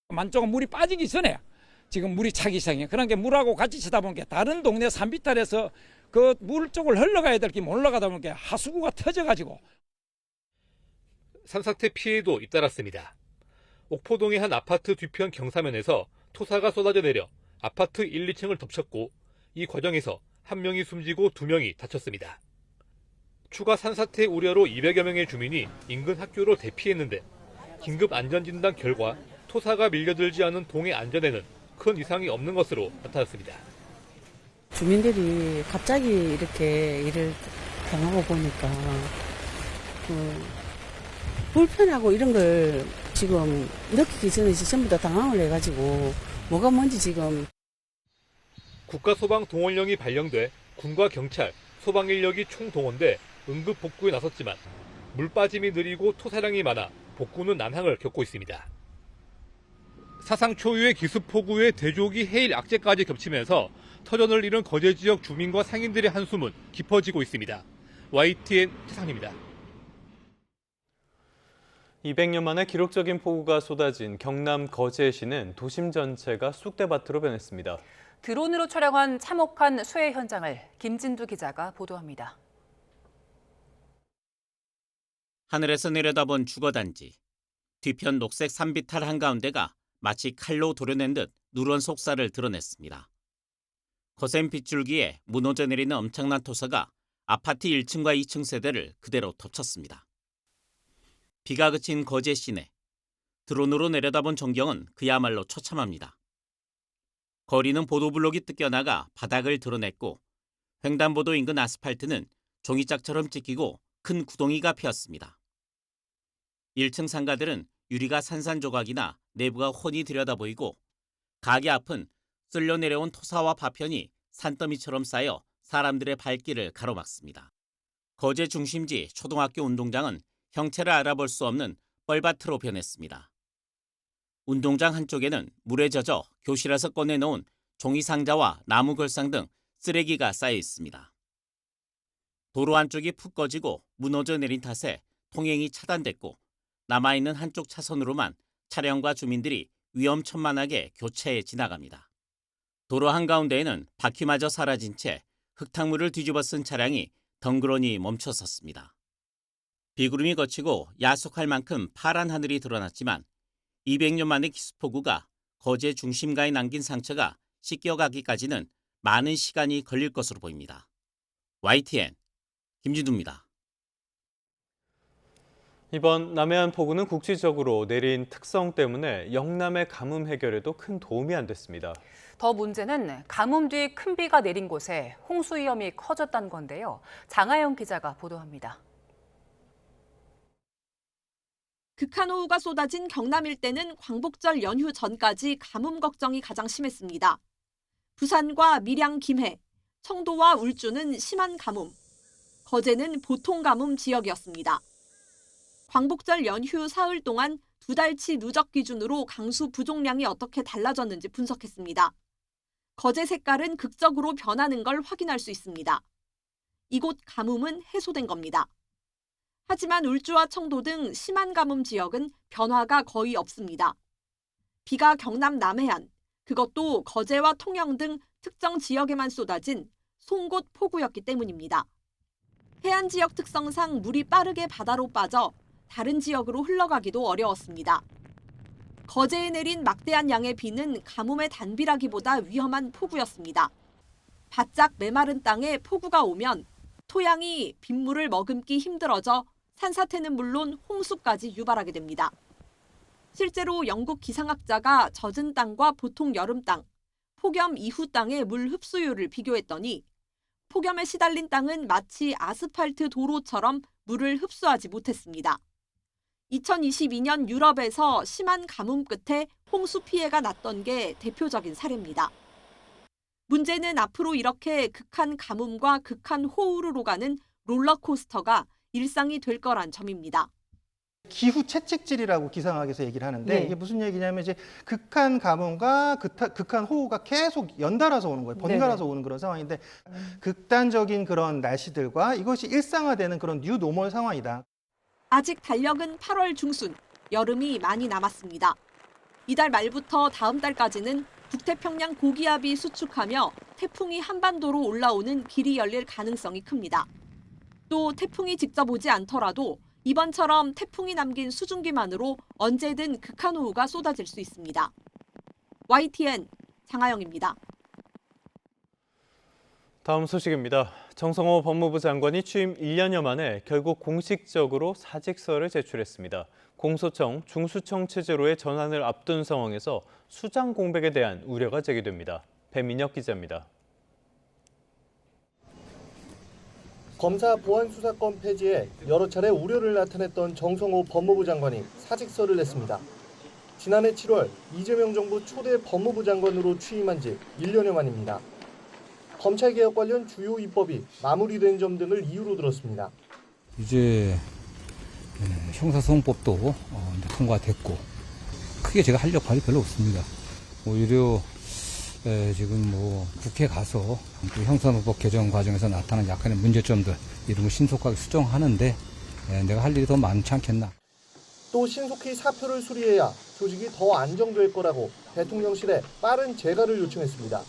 만조가 물이 빠지기 전에 지금 물이 차기 시작해요. 그러니까 물하고 같이 치다 보니까 다른 동네 산비탈에서 그 물 쪽을 흘러가야 될 게 못 올라가다 보니까 하수구가 터져가지고. 산사태 피해도 잇따랐습니다. 옥포동의 한 아파트 뒤편 경사면에서 토사가 쏟아져 내려 아파트 1, 2층을 덮쳤고 이 과정에서 1명이 숨지고 2명이 다쳤습니다. 추가 산사태 우려로 200여 명의 주민이 인근 학교로 대피했는데 긴급 안전진단 결과 토사가 밀려들지 않은 동의 안전에는 큰 이상이 없는 것으로 나타났습니다. 주민들이 갑자기 이렇게 일을 당하고 보니까 불편하고 이런 걸 지금 느끼기 전에 전부 다 당황을 해가지고 뭐가 뭔지 지금. 국가소방동원령이 발령돼 군과 경찰, 소방인력이 총동원돼 응급 복구에 나섰지만 물 빠짐이 느리고 토사량이 많아 복구는 난항을 겪고 있습니다. 사상 초유의 기습폭우에 대조기 해일 악재까지 겹치면서 터전을 잃은 거제 지역 주민과 상인들의 한숨은 깊어지고 있습니다. YTN 최상입니다. 200년 만에 기록적인 폭우가 쏟아진 경남 거제시는 도심 전체가 쑥대밭으로 변했습니다. 드론으로 촬영한 참혹한 수해 현장을 김진두 기자가 보도합니다. 하늘에서 내려다본 주거단지. 뒤편 녹색 산비탈 한가운데가 마치 칼로 도려낸 듯 누런 속살을 드러냈습니다. 거센 빗줄기에 무너져 내리는 엄청난 토사가 아파트 1층과 2층 세대를 그대로 덮쳤습니다. 비가 그친 거제 시내. 드론으로 내려다본 전경은 그야말로 처참합니다. 거리는 보도블록이 뜯겨나가 바닥을 드러냈고 횡단보도 인근 아스팔트는 종이짝처럼 찢기고 큰 구덩이가 피었습니다. 1층 상가들은 유리가 산산조각이나 내부가 훤히 들여다보이고 가게 앞은 쓸려 내려온 토사와 파편이 산더미처럼 쌓여 사람들의 발길을 가로막습니다. 거제 중심지 초등학교 운동장은 형체를 알아볼 수 없는 뻘밭으로 변했습니다. 운동장 한쪽에는 물에 젖어 교실에서 꺼내놓은 종이 상자와 나무 걸상 등 쓰레기가 쌓여 있습니다. 도로 한쪽이 푹 꺼지고 무너져 내린 탓에 통행이 차단됐고 남아있는 한쪽 차선으로만 차량과 주민들이 위험천만하게 교차해 지나갑니다. 도로 한가운데에는 바퀴마저 사라진 채 흙탕물을 뒤집어 쓴 차량이 덩그러니 멈춰섰습니다. 비구름이 거치고 야속할 만큼 파란 하늘이 드러났지만 200년 만의 기습폭우가 거제 중심가에 남긴 상처가 씻겨가기까지는 많은 시간이 걸릴 것으로 보입니다. YTN 김진두입니다. 이번 남해안 폭우는 국지적으로 내린 특성 때문에 영남의 가뭄 해결에도 큰 도움이 안 됐습니다. 더 문제는 가뭄 뒤 큰 비가 내린 곳에 홍수 위험이 커졌다는 건데요. 장하영 기자가 보도합니다. 극한호우가 쏟아진 경남 일대는 광복절 연휴 전까지 가뭄 걱정이 가장 심했습니다. 부산과 밀양, 김해, 청도와 울주는 심한 가뭄, 거제는 보통 가뭄 지역이었습니다. 광복절 연휴 사흘 동안 2달치 누적 기준으로 강수 부족량이 어떻게 달라졌는지 분석했습니다. 거제 색깔은 극적으로 변하는 걸 확인할 수 있습니다. 이곳 가뭄은 해소된 겁니다. 하지만 울주와 청도 등 심한 가뭄 지역은 변화가 거의 없습니다. 비가 경남 남해안, 그것도 거제와 통영 등 특정 지역에만 쏟아진 송곳 폭우였기 때문입니다. 해안 지역 특성상 물이 빠르게 바다로 빠져 다른 지역으로 흘러가기도 어려웠습니다. 거제에 내린 막대한 양의 비는 가뭄의 단비라기보다 위험한 폭우였습니다. 바짝 메마른 땅에 폭우가 오면 토양이 빗물을 머금기 힘들어져 산사태는 물론 홍수까지 유발하게 됩니다. 실제로 영국 기상학자가 젖은 땅과 보통 여름 땅, 폭염 이후 땅의 물 흡수율을 비교했더니 폭염에 시달린 땅은 마치 아스팔트 도로처럼 물을 흡수하지 못했습니다. 2022년 유럽에서 심한 가뭄 끝에 홍수 피해가 났던 게 대표적인 사례입니다. 문제는 앞으로 이렇게 극한 가뭄과 극한 호우로 가는 롤러코스터가 일상이 될 거란 점입니다. 기후 채찍질이라고 기상학에서 얘기를 하는데 네. 이게 무슨 얘기냐면 이제 극한 가뭄과 극한 호우가 계속 연달아서 오는 거예요. 번갈아서 오는 그런 상황인데 극단적인 그런 날씨들과 이것이 일상화되는 그런 뉴 노멀 상황이다. 아직 달력은 8월 중순, 여름이 많이 남았습니다. 이달 말부터 다음 달까지는 북태평양 고기압이 수축하며 태풍이 한반도로 올라오는 길이 열릴 가능성이 큽니다. 또 태풍이 직접 오지 않더라도 이번처럼 태풍이 남긴 수증기만으로 언제든 극한호우가 쏟아질 수 있습니다. YTN 장하영입니다. 다음 소식입니다. 정성호 법무부 장관이 취임 1년여 만에 결국 공식적으로 사직서를 제출했습니다. 공소청, 중수청 체제로의 전환을 앞둔 상황에서 수장 공백에 대한 우려가 제기됩니다. 배민혁 기자입니다. 검사 보안 수사권 폐지에 여러 차례 우려를 나타냈던 정성호 법무부 장관이 사직서를 냈습니다. 지난해 7월 이재명 정부 초대 법무부 장관으로 취임한 지 1년여 만입니다. 검찰개혁 관련 주요 입법이 마무리된 점 등을 이유로 들었습니다. 이제 형사소송법도 통과됐고 크게 제가 할 역할이 별로 없습니다. 오히려 지금 국회 가서 또 형사소송법 개정 과정에서 나타난 약간의 문제점들 이런 걸 신속하게 수정하는데 내가 할 일이 더 많지 않겠나. 또 신속히 사표를 수리해야 조직이 더 안정될 거라고 대통령실에 빠른 재가를 요청했습니다.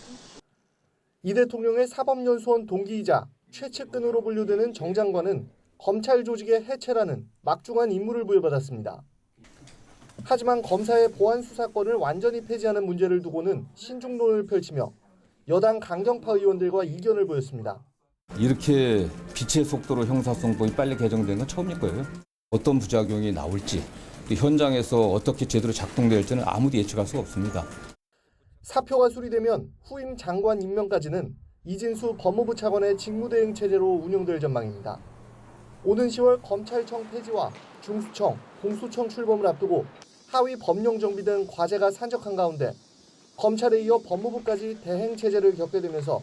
이 대통령의 사법연수원 동기이자 최측근으로 분류되는 정 장관은 검찰 조직의 해체라는 막중한 임무를 부여받았습니다. 하지만 검사의 보안 수사권을 완전히 폐지하는 문제를 두고는 신중론을 펼치며 여당 강경파 의원들과 이견을 보였습니다. 이렇게 빛의 속도로 형사소송법이 빨리 개정된 건 처음일 거예요. 어떤 부작용이 나올지, 또 현장에서 어떻게 제대로 작동될지는 아무도 예측할 수가 없습니다. 사표가 수리되면 후임 장관 임명까지는 이진수 법무부 차관의 직무대행 체제로 운영될 전망입니다. 오는 10월 검찰청 폐지와 중수청, 공수처 출범을 앞두고 하위 법령 정비 등 과제가 산적한 가운데 검찰에 이어 법무부까지 대행 체제를 겪게 되면서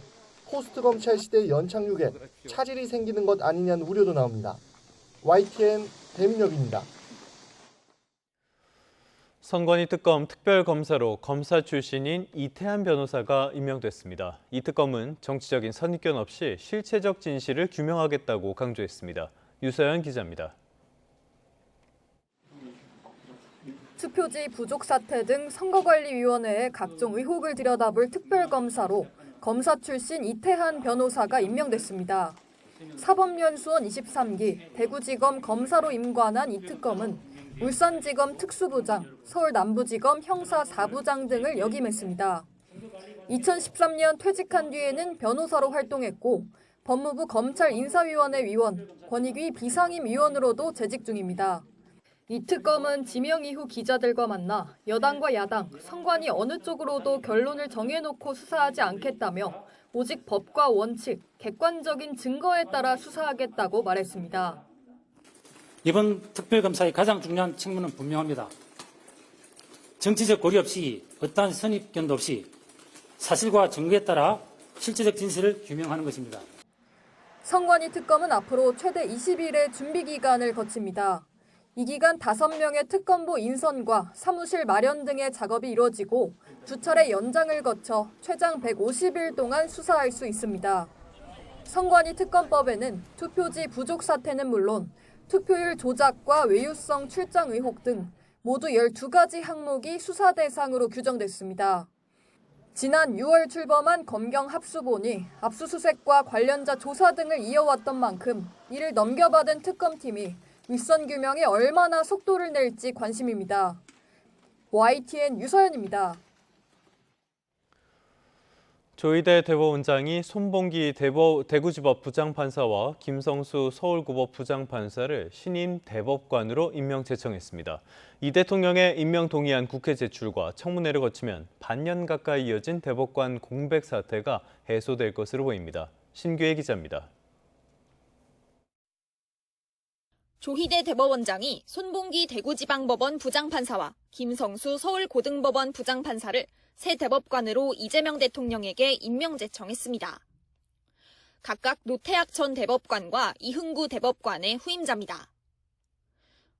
포스트 검찰 시대 연착륙에 차질이 생기는 것 아니냐는 우려도 나옵니다. YTN 배민혁입니다. 선관위 특검 특별검사로 검사 출신인 이태한 변호사가 임명됐습니다. 이 특검은 정치적인 선입견 없이 실체적 진실을 규명하겠다고 강조했습니다. 유서연 기자입니다. 투표지 부족 사태 등 선거관리위원회의 각종 의혹을 들여다볼 특별검사로 검사 출신 이태한 변호사가 임명됐습니다. 사법연수원 23기 대구지검 검사로 임관한 이 특검은 울산지검 특수부장, 서울남부지검 형사 4부장 등을 역임했습니다. 2013년 퇴직한 뒤에는 변호사로 활동했고 법무부 검찰인사위원회 위원, 권익위 비상임위원으로도 재직 중입니다. 이 특검은 지명 이후 기자들과 만나 여당과 야당, 선관위 어느 쪽으로도 결론을 정해놓고 수사하지 않겠다며 오직 법과 원칙, 객관적인 증거에 따라 수사하겠다고 말했습니다. 이번 특별검사의 가장 중요한 책무는 분명합니다. 정치적 고려 없이 어떠한 선입견도 없이 사실과 증거에 따라 실체적 진실을 규명하는 것입니다. 선관위 특검은 앞으로 최대 20일의 준비 기간을 거칩니다. 이 기간 5명의 특검보 인선과 사무실 마련 등의 작업이 이루어지고 2차례 연장을 거쳐 최장 150일 동안 수사할 수 있습니다. 선관위 특검법에는 투표지 부족 사태는 물론 투표율 조작과 외유성 출장 의혹 등 모두 12가지 항목이 수사 대상으로 규정됐습니다. 지난 6월 출범한 검경 합수본이 압수수색과 관련자 조사 등을 이어왔던 만큼 이를 넘겨받은 특검팀이 윗선 규명에 얼마나 속도를 낼지 관심입니다. YTN 유서연입니다. 조희대 대법원장이 손봉기 대구지법 부장판사와 김성수 서울고법 부장판사를 신임 대법관으로 임명 제청했습니다. 이 대통령의 임명 동의안 국회 제출과 청문회를 거치면 반년 가까이 이어진 대법관 공백 사태가 해소될 것으로 보입니다. 신규혜 기자입니다. 조희대 대법원장이 손봉기 대구지방법원 부장판사와 김성수 서울고등법원 부장판사를 새 대법관으로 이재명 대통령에게 임명 제청했습니다. 각각 노태학 전 대법관과 이흥구 대법관의 후임자입니다.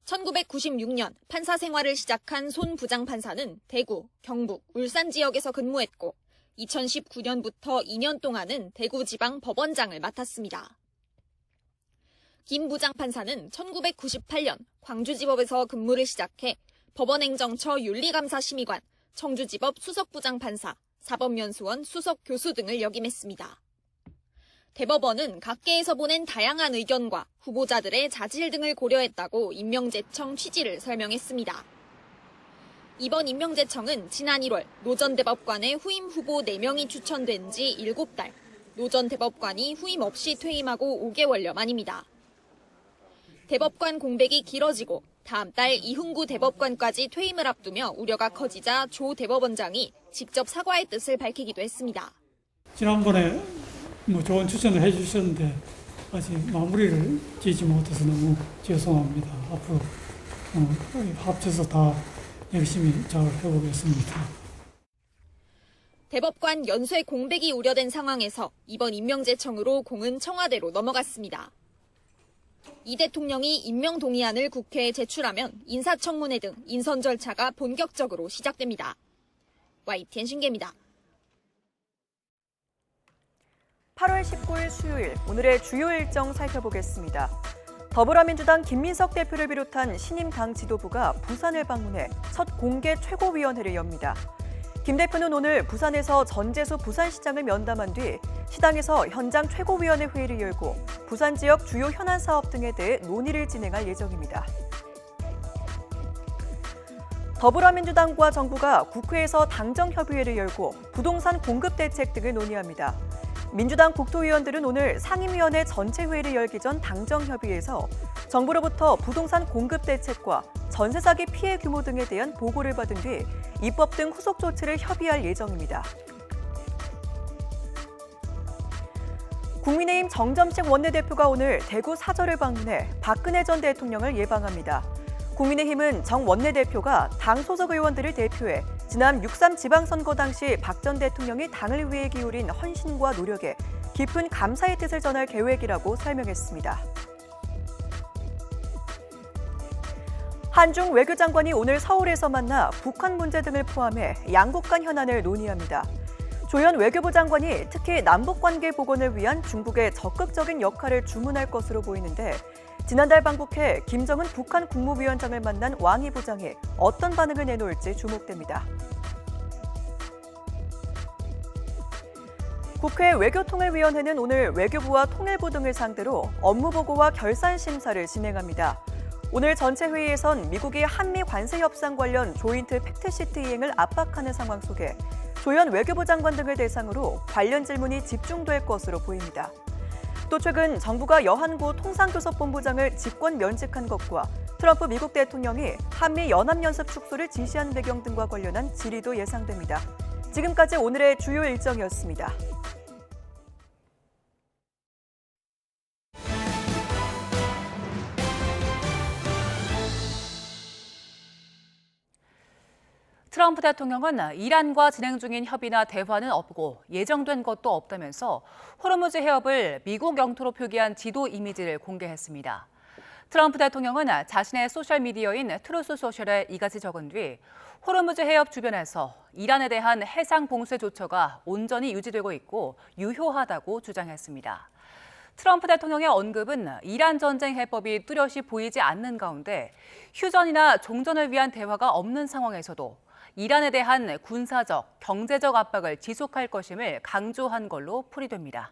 1996년 판사 생활을 시작한 손 부장판사는 대구, 경북, 울산 지역에서 근무했고 2019년부터 2년 동안은 대구지방법원장을 맡았습니다. 김 부장판사는 1998년 광주지법에서 근무를 시작해 법원행정처 윤리감사심의관, 청주지법 수석부장판사, 사법연수원 수석교수 등을 역임했습니다. 대법원은 각계에서 보낸 다양한 의견과 후보자들의 자질 등을 고려했다고 임명제청 취지를 설명했습니다. 이번 임명제청은 지난 1월 노 전 대법관의 후임 후보 4명이 추천된 지 7달, 노 전 대법관이 후임 없이 퇴임하고 5개월여 만입니다. 대법관 공백이 길어지고 다음 달 이흥구 대법관까지 퇴임을 앞두며 우려가 커지자 조 대법원장이 직접 사과의 뜻을 밝히기도 했습니다. 지난번에 좋은 추천을 해주셨는데 아직 마무리를 지지 못해서 너무 죄송합니다. 앞으로 합쳐서 다 열심히 잘 해보겠습니다. 대법관 연쇄 공백이 우려된 상황에서 이번 임명제청으로 공은 청와대로 넘어갔습니다. 이 대통령이 임명 동의안을 국회에 제출하면 인사청문회 등 인선 절차가 본격적으로 시작됩니다. YTN 신기입니다. 8월 19일 수요일, 오늘의 주요 일정 살펴보겠습니다. 더불어민주당 김민석 대표를 비롯한 신임 당 지도부가 부산을 방문해 첫 공개 최고위원회를 엽니다. 김 대표는 오늘 부산에서 전재수 부산시장을 면담한 뒤 시당에서 현장 최고위원회 회의를 열고 부산 지역 주요 현안 사업 등에 대해 논의를 진행할 예정입니다. 더불어민주당과 정부가 국회에서 당정협의회를 열고 부동산 공급 대책 등을 논의합니다. 민주당 국토위원들은 오늘 상임위원회 전체 회의를 열기 전 당정협의회에서 정부로부터 부동산 공급 대책과 전세 사기 피해 규모 등에 대한 보고를 받은 뒤 입법 등 후속 조치를 협의할 예정입니다. 국민의힘 정점식 원내대표가 오늘 대구 사저를 방문해 박근혜 전 대통령을 예방합니다. 국민의힘은 정 원내대표가 당 소속 의원들을 대표해 지난 6.3 지방선거 당시 박 전 대통령이 당을 위해 기울인 헌신과 노력에 깊은 감사의 뜻을 전할 계획이라고 설명했습니다. 한중 외교장관이 오늘 서울에서 만나 북한 문제 등을 포함해 양국 간 현안을 논의합니다. 조현 외교부 장관이 특히 남북관계 복원을 위한 중국의 적극적인 역할을 주문할 것으로 보이는데 지난달 방북해 김정은 북한 국무위원장을 만난 왕이 부장이 어떤 반응을 내놓을지 주목됩니다. 국회 외교통일위원회는 오늘 외교부와 통일부 등을 상대로 업무보고와 결산심사를 진행합니다. 오늘 전체 회의에선 미국이 한미 관세 협상 관련 조인트 팩트시트 이행을 압박하는 상황 속에 조현 외교부 장관 등을 대상으로 관련 질문이 집중될 것으로 보입니다. 또 최근 정부가 여한구 통상교섭본부장을 직권 면직한 것과 트럼프 미국 대통령이 한미 연합연습 축소를 지시한 배경 등과 관련한 질의도 예상됩니다. 지금까지 오늘의 주요 일정이었습니다. 트럼프 대통령은 이란과 진행 중인 협의나 대화는 없고 예정된 것도 없다면서 호르무즈 해협을 미국 영토로 표기한 지도 이미지를 공개했습니다. 트럼프 대통령은 자신의 소셜미디어인 트루스 소셜에 이같이 적은 뒤 호르무즈 해협 주변에서 이란에 대한 해상 봉쇄 조처가 온전히 유지되고 있고 유효하다고 주장했습니다. 트럼프 대통령의 언급은 이란 전쟁 해법이 뚜렷이 보이지 않는 가운데 휴전이나 종전을 위한 대화가 없는 상황에서도 이란에 대한 군사적, 경제적 압박을 지속할 것임을 강조한 걸로 풀이됩니다.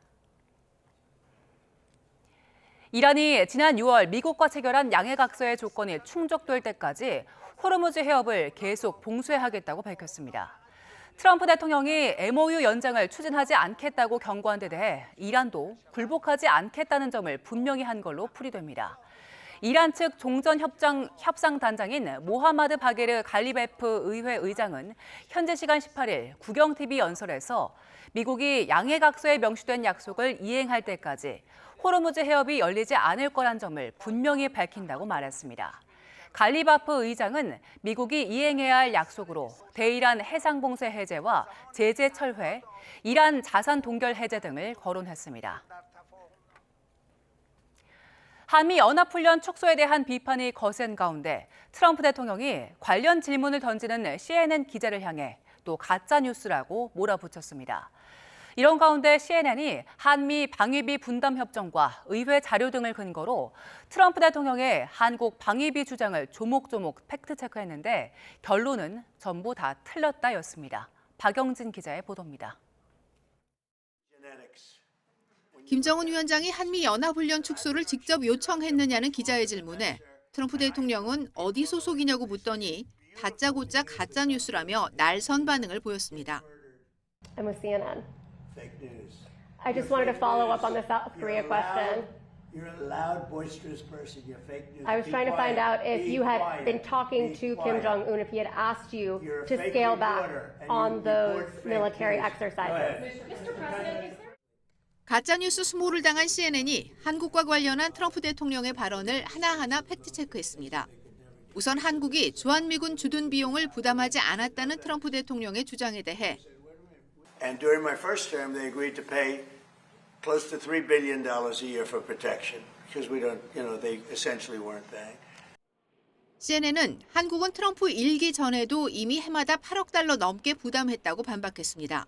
이란이 지난 6월 미국과 체결한 양해각서의 조건이 충족될 때까지 호르무즈 해협을 계속 봉쇄하겠다고 밝혔습니다. 트럼프 대통령이 MOU 연장을 추진하지 않겠다고 경고한 데 대해 이란도 굴복하지 않겠다는 점을 분명히 한 걸로 풀이됩니다. 이란 측 종전협상단장인 모하마드 바게르 갈리베프 의회 의장은 현지 시간 18일 국영TV 연설에서 미국이 양해각서에 명시된 약속을 이행할 때까지 호르무즈 해협이 열리지 않을 거란 점을 분명히 밝힌다고 말했습니다. 갈리바프 의장은 미국이 이행해야 할 약속으로 대이란 해상봉쇄 해제와 제재 철회, 이란 자산 동결 해제 등을 거론했습니다. 한미 연합훈련 축소에 대한 비판이 거센 가운데 트럼프 대통령이 관련 질문을 던지는 CNN 기자를 향해 또 가짜뉴스라고 몰아붙였습니다. 이런 가운데 CNN이 한미 방위비 분담 협정과 의회 자료 등을 근거로 트럼프 대통령의 한국 방위비 주장을 조목조목 팩트체크했는데 결론은 전부 다 틀렸다였습니다. 박영진 기자의 보도입니다. 김정은 위원장이 한미 연합훈련 축소를 직접 요청했느냐는 기자의 질문에 트럼프 대통령은 어디 소속이냐고 묻더니 다짜고짜 가짜뉴스라며 날선 반응을 보였습니다. I'm with CNN. Fake news. I just wanted to follow up on the South Korea question. You're a loud, boisterous person. You're fake news. I was trying to find out if you had been talking to Kim Jong-un, if he had asked you to scale back on those military exercises. Mr. President, 가짜뉴스 수모를 당한 CNN이 한국과 관련한 트럼프 대통령의 발언을 하나하나 팩트체크했습니다. 우선 한국이 주한미군 주둔 비용을 부담하지 않았다는 트럼프 대통령의 주장에 대해 And during my first term, they agreed to pay close to $3 billion a year for protection because we don't, they essentially weren't paying. CNN은 한국은 트럼프 일기 전에도 이미 해마다 8억 달러 넘게 부담했다고 반박했습니다.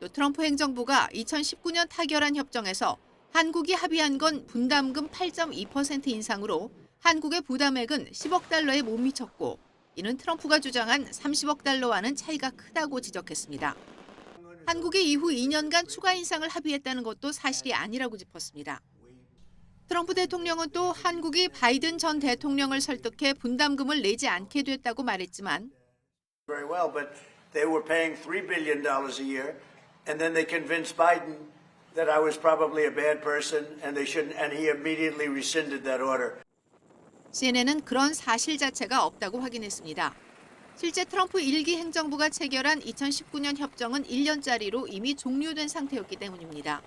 또 트럼프 행정부가 2019년 타결한 협정에서 한국이 합의한 건 분담금 8.2% 인상으로 한국의 부담액은 10억 달러에 못 미쳤고 이는 트럼프가 주장한 30억 달러와는 차이가 크다고 지적했습니다. 한국이 이후 2년간 추가 인상을 합의했다는 것도 사실이 아니라고 짚었습니다. 트럼프 대통령은 또 한국이 바이든 전 대통령을 설득해 분담금을 내지 않게 됐다고 말했지만 Very well, but they were paying $3 billion a year, and then they convinced Biden that I was probably a bad person, and they shouldn't, and he immediately rescinded that order. CNN은 그런 사실 자체가 없다고 확인했습니다. 실제 트럼프 1기 행정부가 체결한 2019년 협정은 1년짜리로 이미 종료된 상태였기 때문입니다.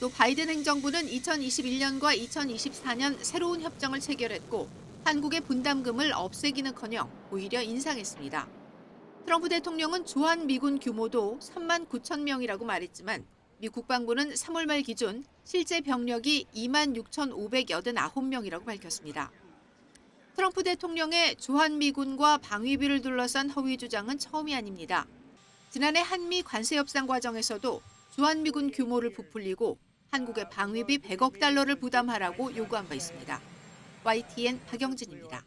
또 바이든 행정부는 2021년과 2024년 새로운 협정을 체결했고 한국의 분담금을 없애기는커녕 오히려 인상했습니다. 트럼프 대통령은 주한미군 규모도 3만 9천 명이라고 말했지만 미 국방부는 3월 말 기준 실제 병력이 2만 6,589명이라고 밝혔습니다. 트럼프 대통령의 주한미군과 방위비를 둘러싼 허위 주장은 처음이 아닙니다. 지난해 한미 관세 협상 과정에서도 주한미군 규모를 부풀리고 한국의 방위비 100억 달러를 부담하라고 요구한 바 있습니다. YTN 박영진입니다.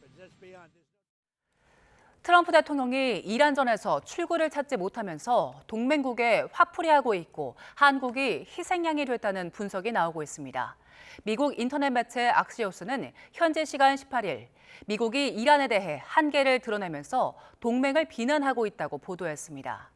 트럼프 대통령이 이란전에서 출구를 찾지 못하면서 동맹국에 화풀이하고 있고 한국이 희생양이 됐다는 분석이 나오고 있습니다. 미국 인터넷 매체 악시오스는 현지 시간 18일 미국이 이란에 대해 한계를 드러내면서 동맹을 비난하고 있다고 보도했습니다.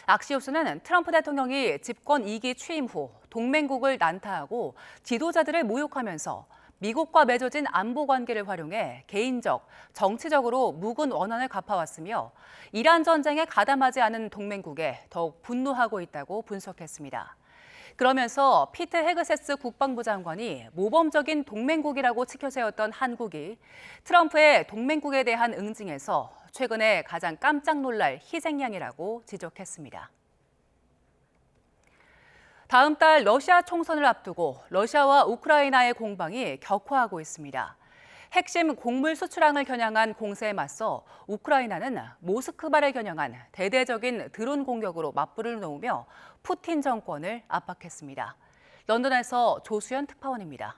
악시오스는 트럼프 대통령이 집권 2기 취임 후 동맹국을 난타하고 지도자들을 모욕하면서 미국과 맺어진 안보 관계를 활용해 개인적, 정치적으로 묵은 원한을 갚아왔으며 이란 전쟁에 가담하지 않은 동맹국에 더욱 분노하고 있다고 분석했습니다. 그러면서 피트 헤그세스 국방부 장관이 모범적인 동맹국이라고 치켜세웠던 한국이 트럼프의 동맹국에 대한 응징에서 최근에 가장 깜짝 놀랄 희생양이라고 지적했습니다. 다음 달 러시아 총선을 앞두고 러시아와 우크라이나의 공방이 격화하고 있습니다. 핵심 곡물 수출항을 겨냥한 공세에 맞서 우크라이나는 모스크바를 겨냥한 대대적인 드론 공격으로 맞불을 놓으며 푸틴 정권을 압박했습니다. 런던에서 조수연 특파원입니다.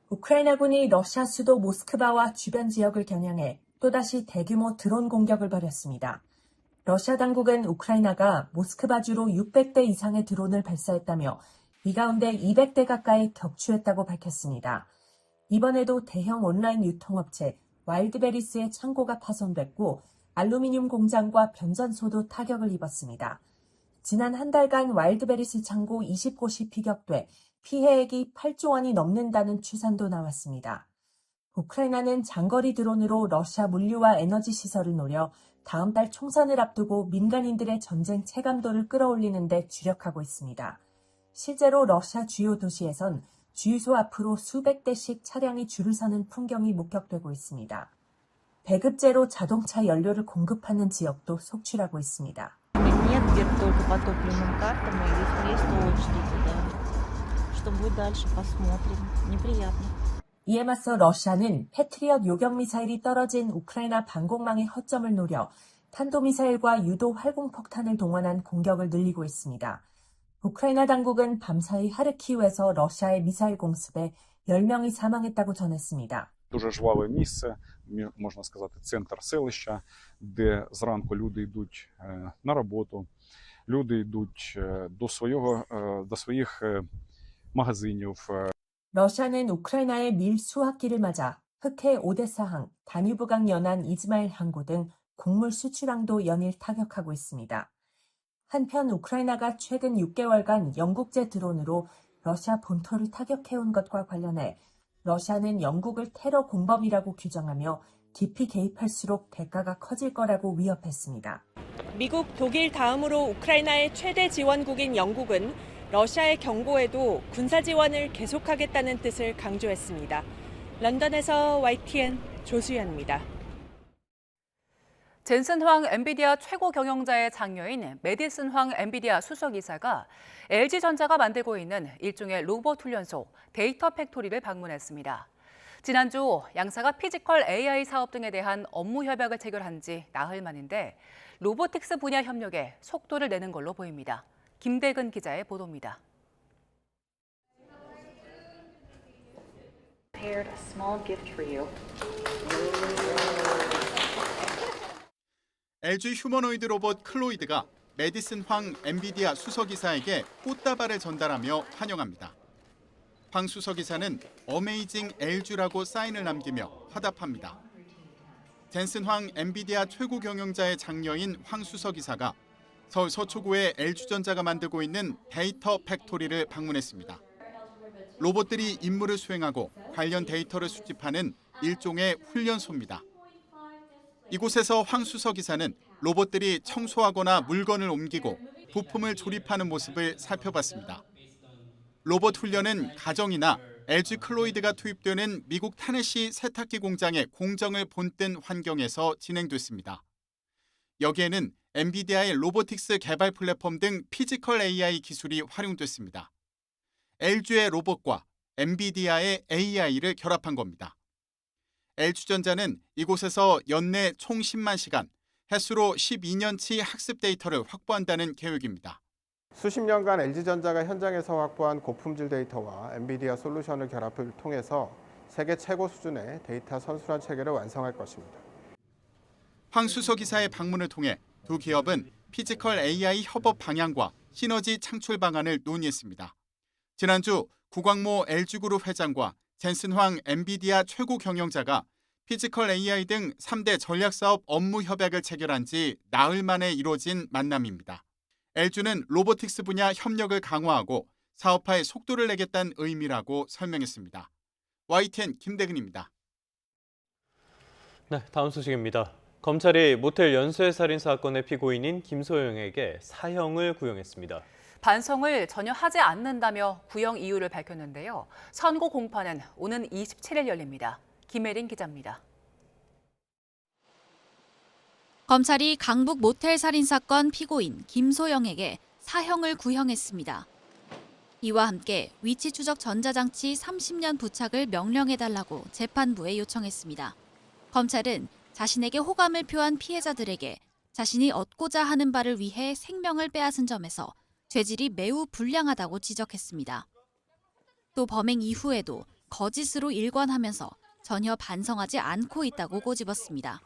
우크라이나군이 러시아 수도 모스크바와 주변 지역을 겨냥해 또다시 대규모 드론 공격을 벌였습니다. 러시아 당국은 우크라이나가 모스크바주로 600대 이상의 드론을 발사했다며 이 가운데 200대 가까이 격추했다고 밝혔습니다. 이번에도 대형 온라인 유통업체 와일드베리스의 창고가 파손됐고 알루미늄 공장과 변전소도 타격을 입었습니다. 지난 한 달간 와일드베리스 창고 20곳이 피격돼 피해액이 8조 원이 넘는다는 추산도 나왔습니다. 우크라이나는 장거리 드론으로 러시아 물류와 에너지 시설을 노려 다음 달 총선을 앞두고 민간인들의 전쟁 체감도를 끌어올리는 데 주력하고 있습니다. 실제로 러시아 주요 도시에선 주유소 앞으로 수백 대씩 차량이 줄을 서는 풍경이 목격되고 있습니다. 배급제로 자동차 연료를 공급하는 지역도 속출하고 있습니다. 이에 맞서 러시아는 패트리엇 요격미사일이 떨어진 우크라이나 방공망의 허점을 노려 탄도미사일과 유도 활공폭탄을 동원한 공격을 늘리고 있습니다. 우크라이나 당국은 밤사이 하르키우에서 러시아의 미사일 공습에 10명이 사망했다고 전했습니다. Дуже жваве місце, можна сказати, центр селища, де зранку люди йдуть на роботу, люди йдуть до своїх магазинів. 러시아는 우크라이나의 밀 수확기를 맞아 흑해 오데사항, 다뉴브강 연안 이즈마일 항구 등 곡물 수출항도 연일 타격하고 있습니다. 한편 우크라이나가 최근 6개월간 영국제 드론으로 러시아 본토를 타격해온 것과 관련해 러시아는 영국을 테러 공범이라고 규정하며 깊이 개입할수록 대가가 커질 거라고 위협했습니다. 미국, 독일 다음으로 우크라이나의 최대 지원국인 영국은 러시아의 경고에도 군사 지원을 계속하겠다는 뜻을 강조했습니다. 런던에서 YTN 조수연입니다. 젠슨 황 엔비디아 최고 경영자의 장녀인 메디슨 황 엔비디아 수석이사가 LG전자가 만들고 있는 일종의 로봇 훈련소 데이터 팩토리를 방문했습니다. 지난주 양사가 피지컬 AI 사업 등에 대한 업무 협약을 체결한 지 나흘 만인데 로보틱스 분야 협력에 속도를 내는 걸로 보입니다. 김대근 기자의 보도입니다. LG 휴머노이드 로봇 클로이드가 메디슨 황 엔비디아 수석이사에게 꽃다발을 전달하며 환영합니다. 황 수석이사는 어메이징 LG라고 사인을 남기며 화답합니다. 젠슨 황 엔비디아 최고 경영자의 장녀인 황 수석이사가 서울 서초구에 LG전자가 만들고 있는 데이터 팩토리를 방문했습니다. 로봇들이 임무를 수행하고 관련 데이터를 수집하는 일종의 훈련소입니다. 이곳에서 황 수석이사는 로봇들이 청소하거나 물건을 옮기고 부품을 조립하는 모습을 살펴봤습니다. 로봇 훈련은 가정이나 LG 클로이드가 투입되는 미국 타네시 세탁기 공장의 공정을 본뜬 환경에서 진행됐습니다. 여기에는 엔비디아의 로보틱스 개발 플랫폼 등 피지컬 AI 기술이 활용됐습니다. LG의 로봇과 엔비디아의 AI를 결합한 겁니다. LG전자는 이곳에서 연내 총 10만 시간, 횟수로 12년치 학습 데이터를 확보한다는 계획입니다. 수십 년간 LG전자가 현장에서 확보한 고품질 데이터와 엔비디아 솔루션을 결합을 통해서 세계 최고 수준의 데이터 선순환 체계를 완성할 것입니다. 황 수석이사의 방문을 통해 두 기업은 피지컬 AI 협업 방향과 시너지 창출 방안을 논의했습니다. 지난주 구광모 LG그룹 회장과 젠슨 황 엔비디아 최고 경영자가 피지컬 AI 등 3대 전략사업 업무 협약을 체결한 지 나흘 만에 이뤄진 만남입니다. LG는 로보틱스 분야 협력을 강화하고 사업화에 속도를 내겠다는 의미라고 설명했습니다. YTN 김대근입니다. 네, 다음 소식입니다. 검찰이 모텔 연쇄살인 사건의 피고인인 김소영에게 사형을 구형했습니다. 반성을 전혀 하지 않는다며 구형 이유를 밝혔는데요. 선고 공판은 오는 27일 열립니다. 김혜린 기자입니다. 검찰이 강북 모텔 살인 사건 피고인 김소영에게 사형을 구형했습니다. 이와 함께 위치 추적 전자장치 30년 부착을 명령해달라고 재판부에 요청했습니다. 검찰은 자신에게 호감을 표한 피해자들에게 자신이 얻고자 하는 바를 위해 생명을 빼앗은 점에서 죄질이 매우 불량하다고 지적했습니다. 또 범행 이후에도 거짓으로 일관하면서 전혀 반성하지 않고 있다고 꼬집었습니다.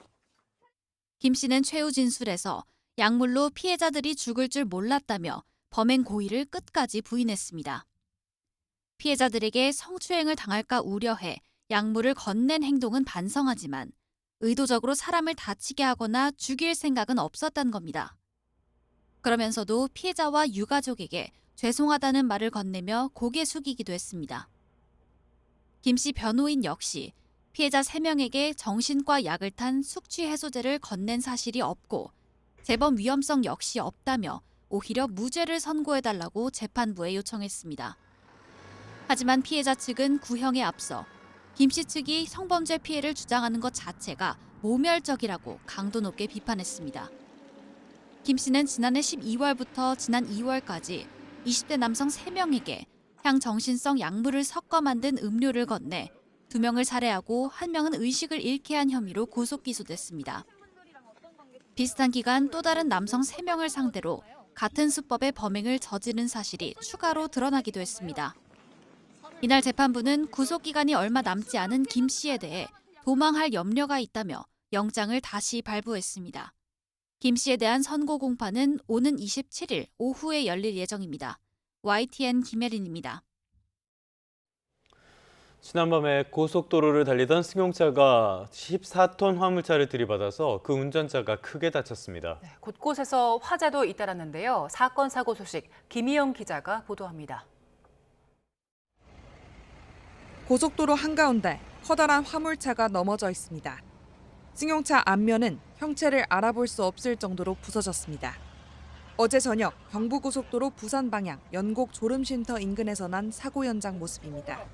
김 씨는 최후 진술에서 약물로 피해자들이 죽을 줄 몰랐다며 범행 고의를 끝까지 부인했습니다. 피해자들에게 성추행을 당할까 우려해 약물을 건넨 행동은 반성하지만 의도적으로 사람을 다치게 하거나 죽일 생각은 없었단 겁니다. 그러면서도 피해자와 유가족에게 죄송하다는 말을 건네며 고개 숙이기도 했습니다. 김 씨 변호인 역시 피해자 3명에게 정신과 약을 탄 숙취 해소제를 건넨 사실이 없고 재범 위험성 역시 없다며 오히려 무죄를 선고해달라고 재판부에 요청했습니다. 하지만 피해자 측은 구형에 앞서 김 씨 측이 성범죄 피해를 주장하는 것 자체가 모멸적이라고 강도 높게 비판했습니다. 김 씨는 지난해 12월부터 지난 2월까지 20대 남성 3명에게 향정신성 약물을 섞어 만든 음료를 건네 2명을 살해하고 1명은 의식을 잃게 한 혐의로 구속 기소됐습니다. 비슷한 기간 또 다른 남성 3명을 상대로 같은 수법의 범행을 저지른 사실이 추가로 드러나기도 했습니다. 이날 재판부는 구속기간이 얼마 남지 않은 김 씨에 대해 도망할 염려가 있다며 영장을 다시 발부했습니다. 김 씨에 대한 선고 공판은 오는 27일 오후에 열릴 예정입니다. YTN 김혜린입니다. 지난밤에 고속도로를 달리던 승용차가 14톤 화물차를 들이받아서 그 운전자가 크게 다쳤습니다. 곳곳에서 화재도 잇따랐는데요. 사건 사고 소식 김희영 기자가 보도합니다. 고속도로 한가운데 커다란 화물차가 넘어져 있습니다. 승용차 앞면은 형체를 알아볼 수 없을 정도로 부서졌습니다. 어제 저녁 경부고속도로 부산 방향 연곡 졸음쉼터 인근에서 난 사고 현장 모습입니다.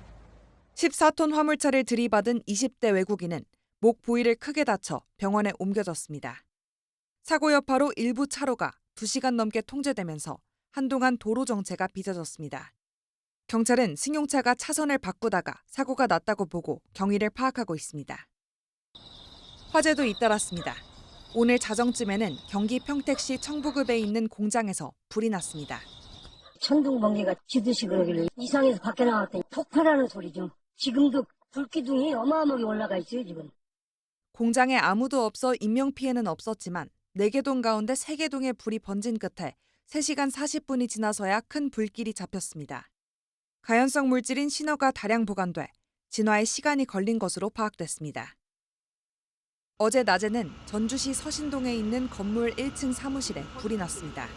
14톤 화물차를 들이받은 20대 외국인은 목 부위를 크게 다쳐 병원에 옮겨졌습니다. 사고 여파로 일부 차로가 2시간 넘게 통제되면서 한동안 도로 정체가 빚어졌습니다. 경찰은 승용차가 차선을 바꾸다가 사고가 났다고 보고 경위를 파악하고 있습니다. 화재도 잇따랐습니다. 오늘 자정쯤에는 경기 평택시 청부급에 있는 공장에서 불이 났습니다. 천둥 번개가 지듯이 그러길래 이상해서 밖에 나왔더니 폭발하는 소리죠. 지금도 불기둥이 어마어마하게 올라가 있어요, 지금. 공장에 아무도 없어 인명피해는 없었지만 4개 동 가운데 3개 동에 불이 번진 끝에 3시간 40분이 지나서야 큰 불길이 잡혔습니다. 가연성 물질인 신호가 다량 보관돼 진화에 시간이 걸린 것으로 파악됐습니다. 어제 낮에는 전주시 서신동에 있는 건물 1층 사무실에 불이 났습니다.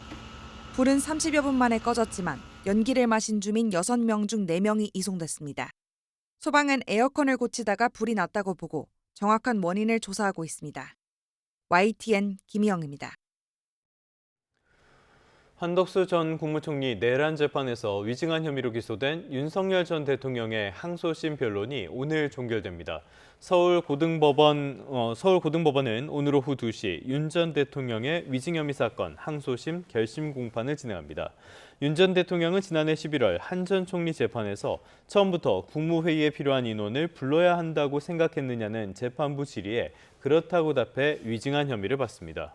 불은 30여 분 만에 꺼졌지만 연기를 마신 주민 6명 중 4명이 이송됐습니다. 소방은 에어컨을 고치다가 불이 났다고 보고 정확한 원인을 조사하고 있습니다. YTN 김희영입니다. 한덕수 전 국무총리 내란 재판에서 위증한 혐의로 기소된 윤석열 전 대통령의 항소심 변론이 오늘 종결됩니다. 서울고등법원은 오늘 오후 2시 윤 전 대통령의 위증 혐의 사건 항소심 결심 공판을 진행합니다. 윤 전 대통령은 지난해 11월 한 전 총리 재판에서 처음부터 국무회의에 필요한 인원을 불러야 한다고 생각했느냐는 재판부 질의에 그렇다고 답해 위증한 혐의를 받습니다.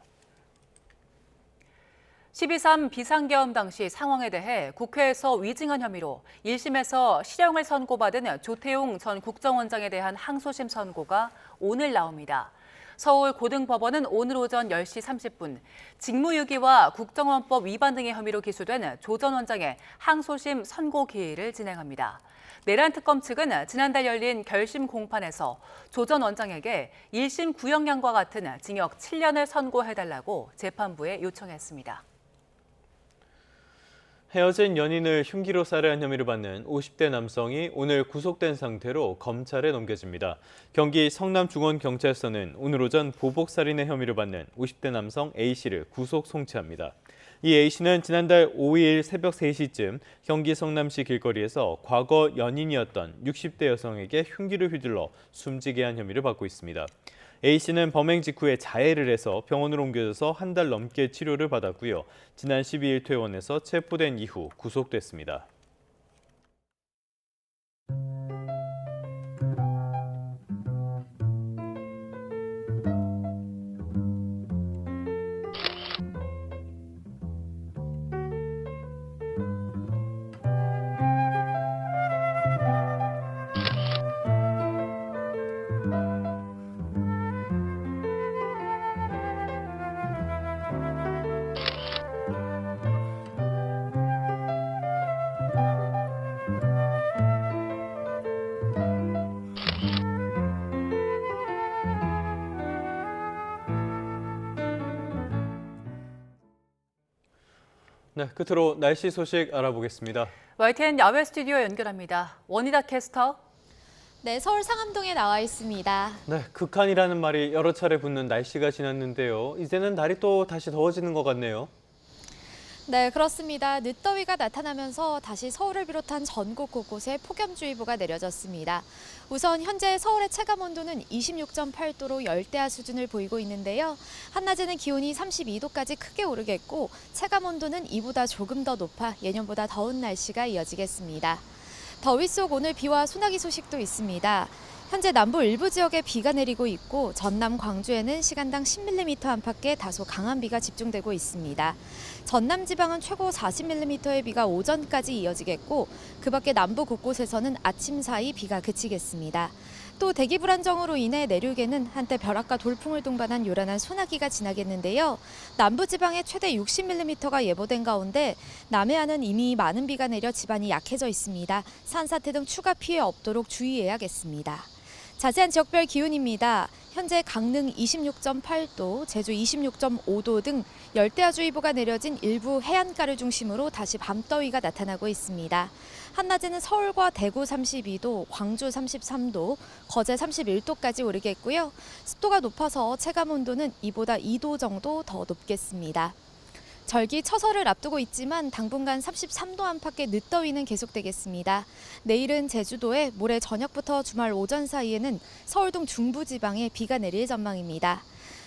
12.3 비상계엄 당시 상황에 대해 국회에서 위증한 혐의로 1심에서 실형을 선고받은 조태용 전 국정원장에 대한 항소심 선고가 오늘 나옵니다. 서울고등법원은 오늘 오전 10시 30분 직무유기와 국정원법 위반 등의 혐의로 기소된 조 전 원장의 항소심 선고 기일을 진행합니다. 내란특검 측은 지난달 열린 결심 공판에서 조 전 원장에게 1심 구형량과 같은 징역 7년을 선고해달라고 재판부에 요청했습니다. 헤어진 연인을 흉기로 살해한 혐의를 받는 50대 남성이 오늘 구속된 상태로 검찰에 넘겨집니다. 경기 성남중원경찰서는 오늘 오전 보복살인의 혐의를 받는 50대 남성 A씨를 구속 송치합니다. 이 A씨는 지난달 5일 새벽 3시쯤 경기 성남시 길거리에서 과거 연인이었던 60대 여성에게 흉기를 휘둘러 숨지게 한 혐의를 받고 있습니다. A씨는 범행 직후에 자해를 해서 병원으로 옮겨져서 한 달 넘게 치료를 받았고요. 지난 12일 퇴원해서 체포된 이후 구속됐습니다. 네, 끝으로 날씨 소식 알아보겠습니다. YTN 야외 스튜디오 연결합니다. 원희다 캐스터. 네, 서울 상암동에 나와 있습니다. 네, 극한이라는 말이 여러 차례 붙는 날씨가 지났는데요. 이제는 날이 또 다시 더워지는 것 같네요. 네, 그렇습니다. 늦더위가 나타나면서 다시 서울을 비롯한 전국 곳곳에 폭염주의보가 내려졌습니다. 우선 현재 서울의 체감온도는 26.8도로 열대야 수준을 보이고 있는데요. 한낮에는 기온이 32도까지 크게 오르겠고 체감온도는 이보다 조금 더 높아 예년보다 더운 날씨가 이어지겠습니다. 더위 속 오늘 비와 소나기 소식도 있습니다. 현재 남부 일부 지역에 비가 내리고 있고 전남 광주에는 시간당 10mm 안팎의 다소 강한 비가 집중되고 있습니다. 전남 지방은 최고 40mm의 비가 오전까지 이어지겠고 그 밖에 남부 곳곳에서는 아침 사이 비가 그치겠습니다. 또 대기 불안정으로 인해 내륙에는 한때 벼락과 돌풍을 동반한 요란한 소나기가 지나겠는데요. 남부 지방에 최대 60mm가 예보된 가운데 남해안은 이미 많은 비가 내려 지반이 약해져 있습니다. 산사태 등 추가 피해 없도록 주의해야겠습니다. 자세한 지역별 기온입니다. 현재 강릉 26.8도, 제주 26.5도 등 열대야주의보가 내려진 일부 해안가를 중심으로 다시 밤더위가 나타나고 있습니다. 한낮에는 서울과 대구 32도, 광주 33도, 거제 31도까지 오르겠고요. 습도가 높아서 체감온도는 이보다 2도 정도 더 높겠습니다. 절기 처서를 앞두고 있지만 당분간 33도 안팎의 늦더위는 계속되겠습니다. 내일은 제주도에 모레 저녁부터 주말 오전 사이에는 서울 등 중부지방에 비가 내릴 전망입니다.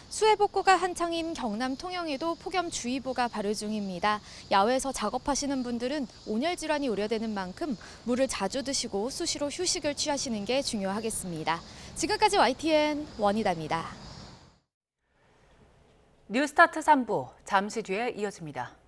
수해 복구가 한창인 경남 통영에도 폭염주의보가 발효 중입니다. 야외에서 작업하시는 분들은 온열 질환이 우려되는 만큼 물을 자주 드시고 수시로 휴식을 취하시는 게 중요하겠습니다. 지금까지 YTN 원희다입니다. 뉴스타트 3부 잠시 뒤에 이어집니다.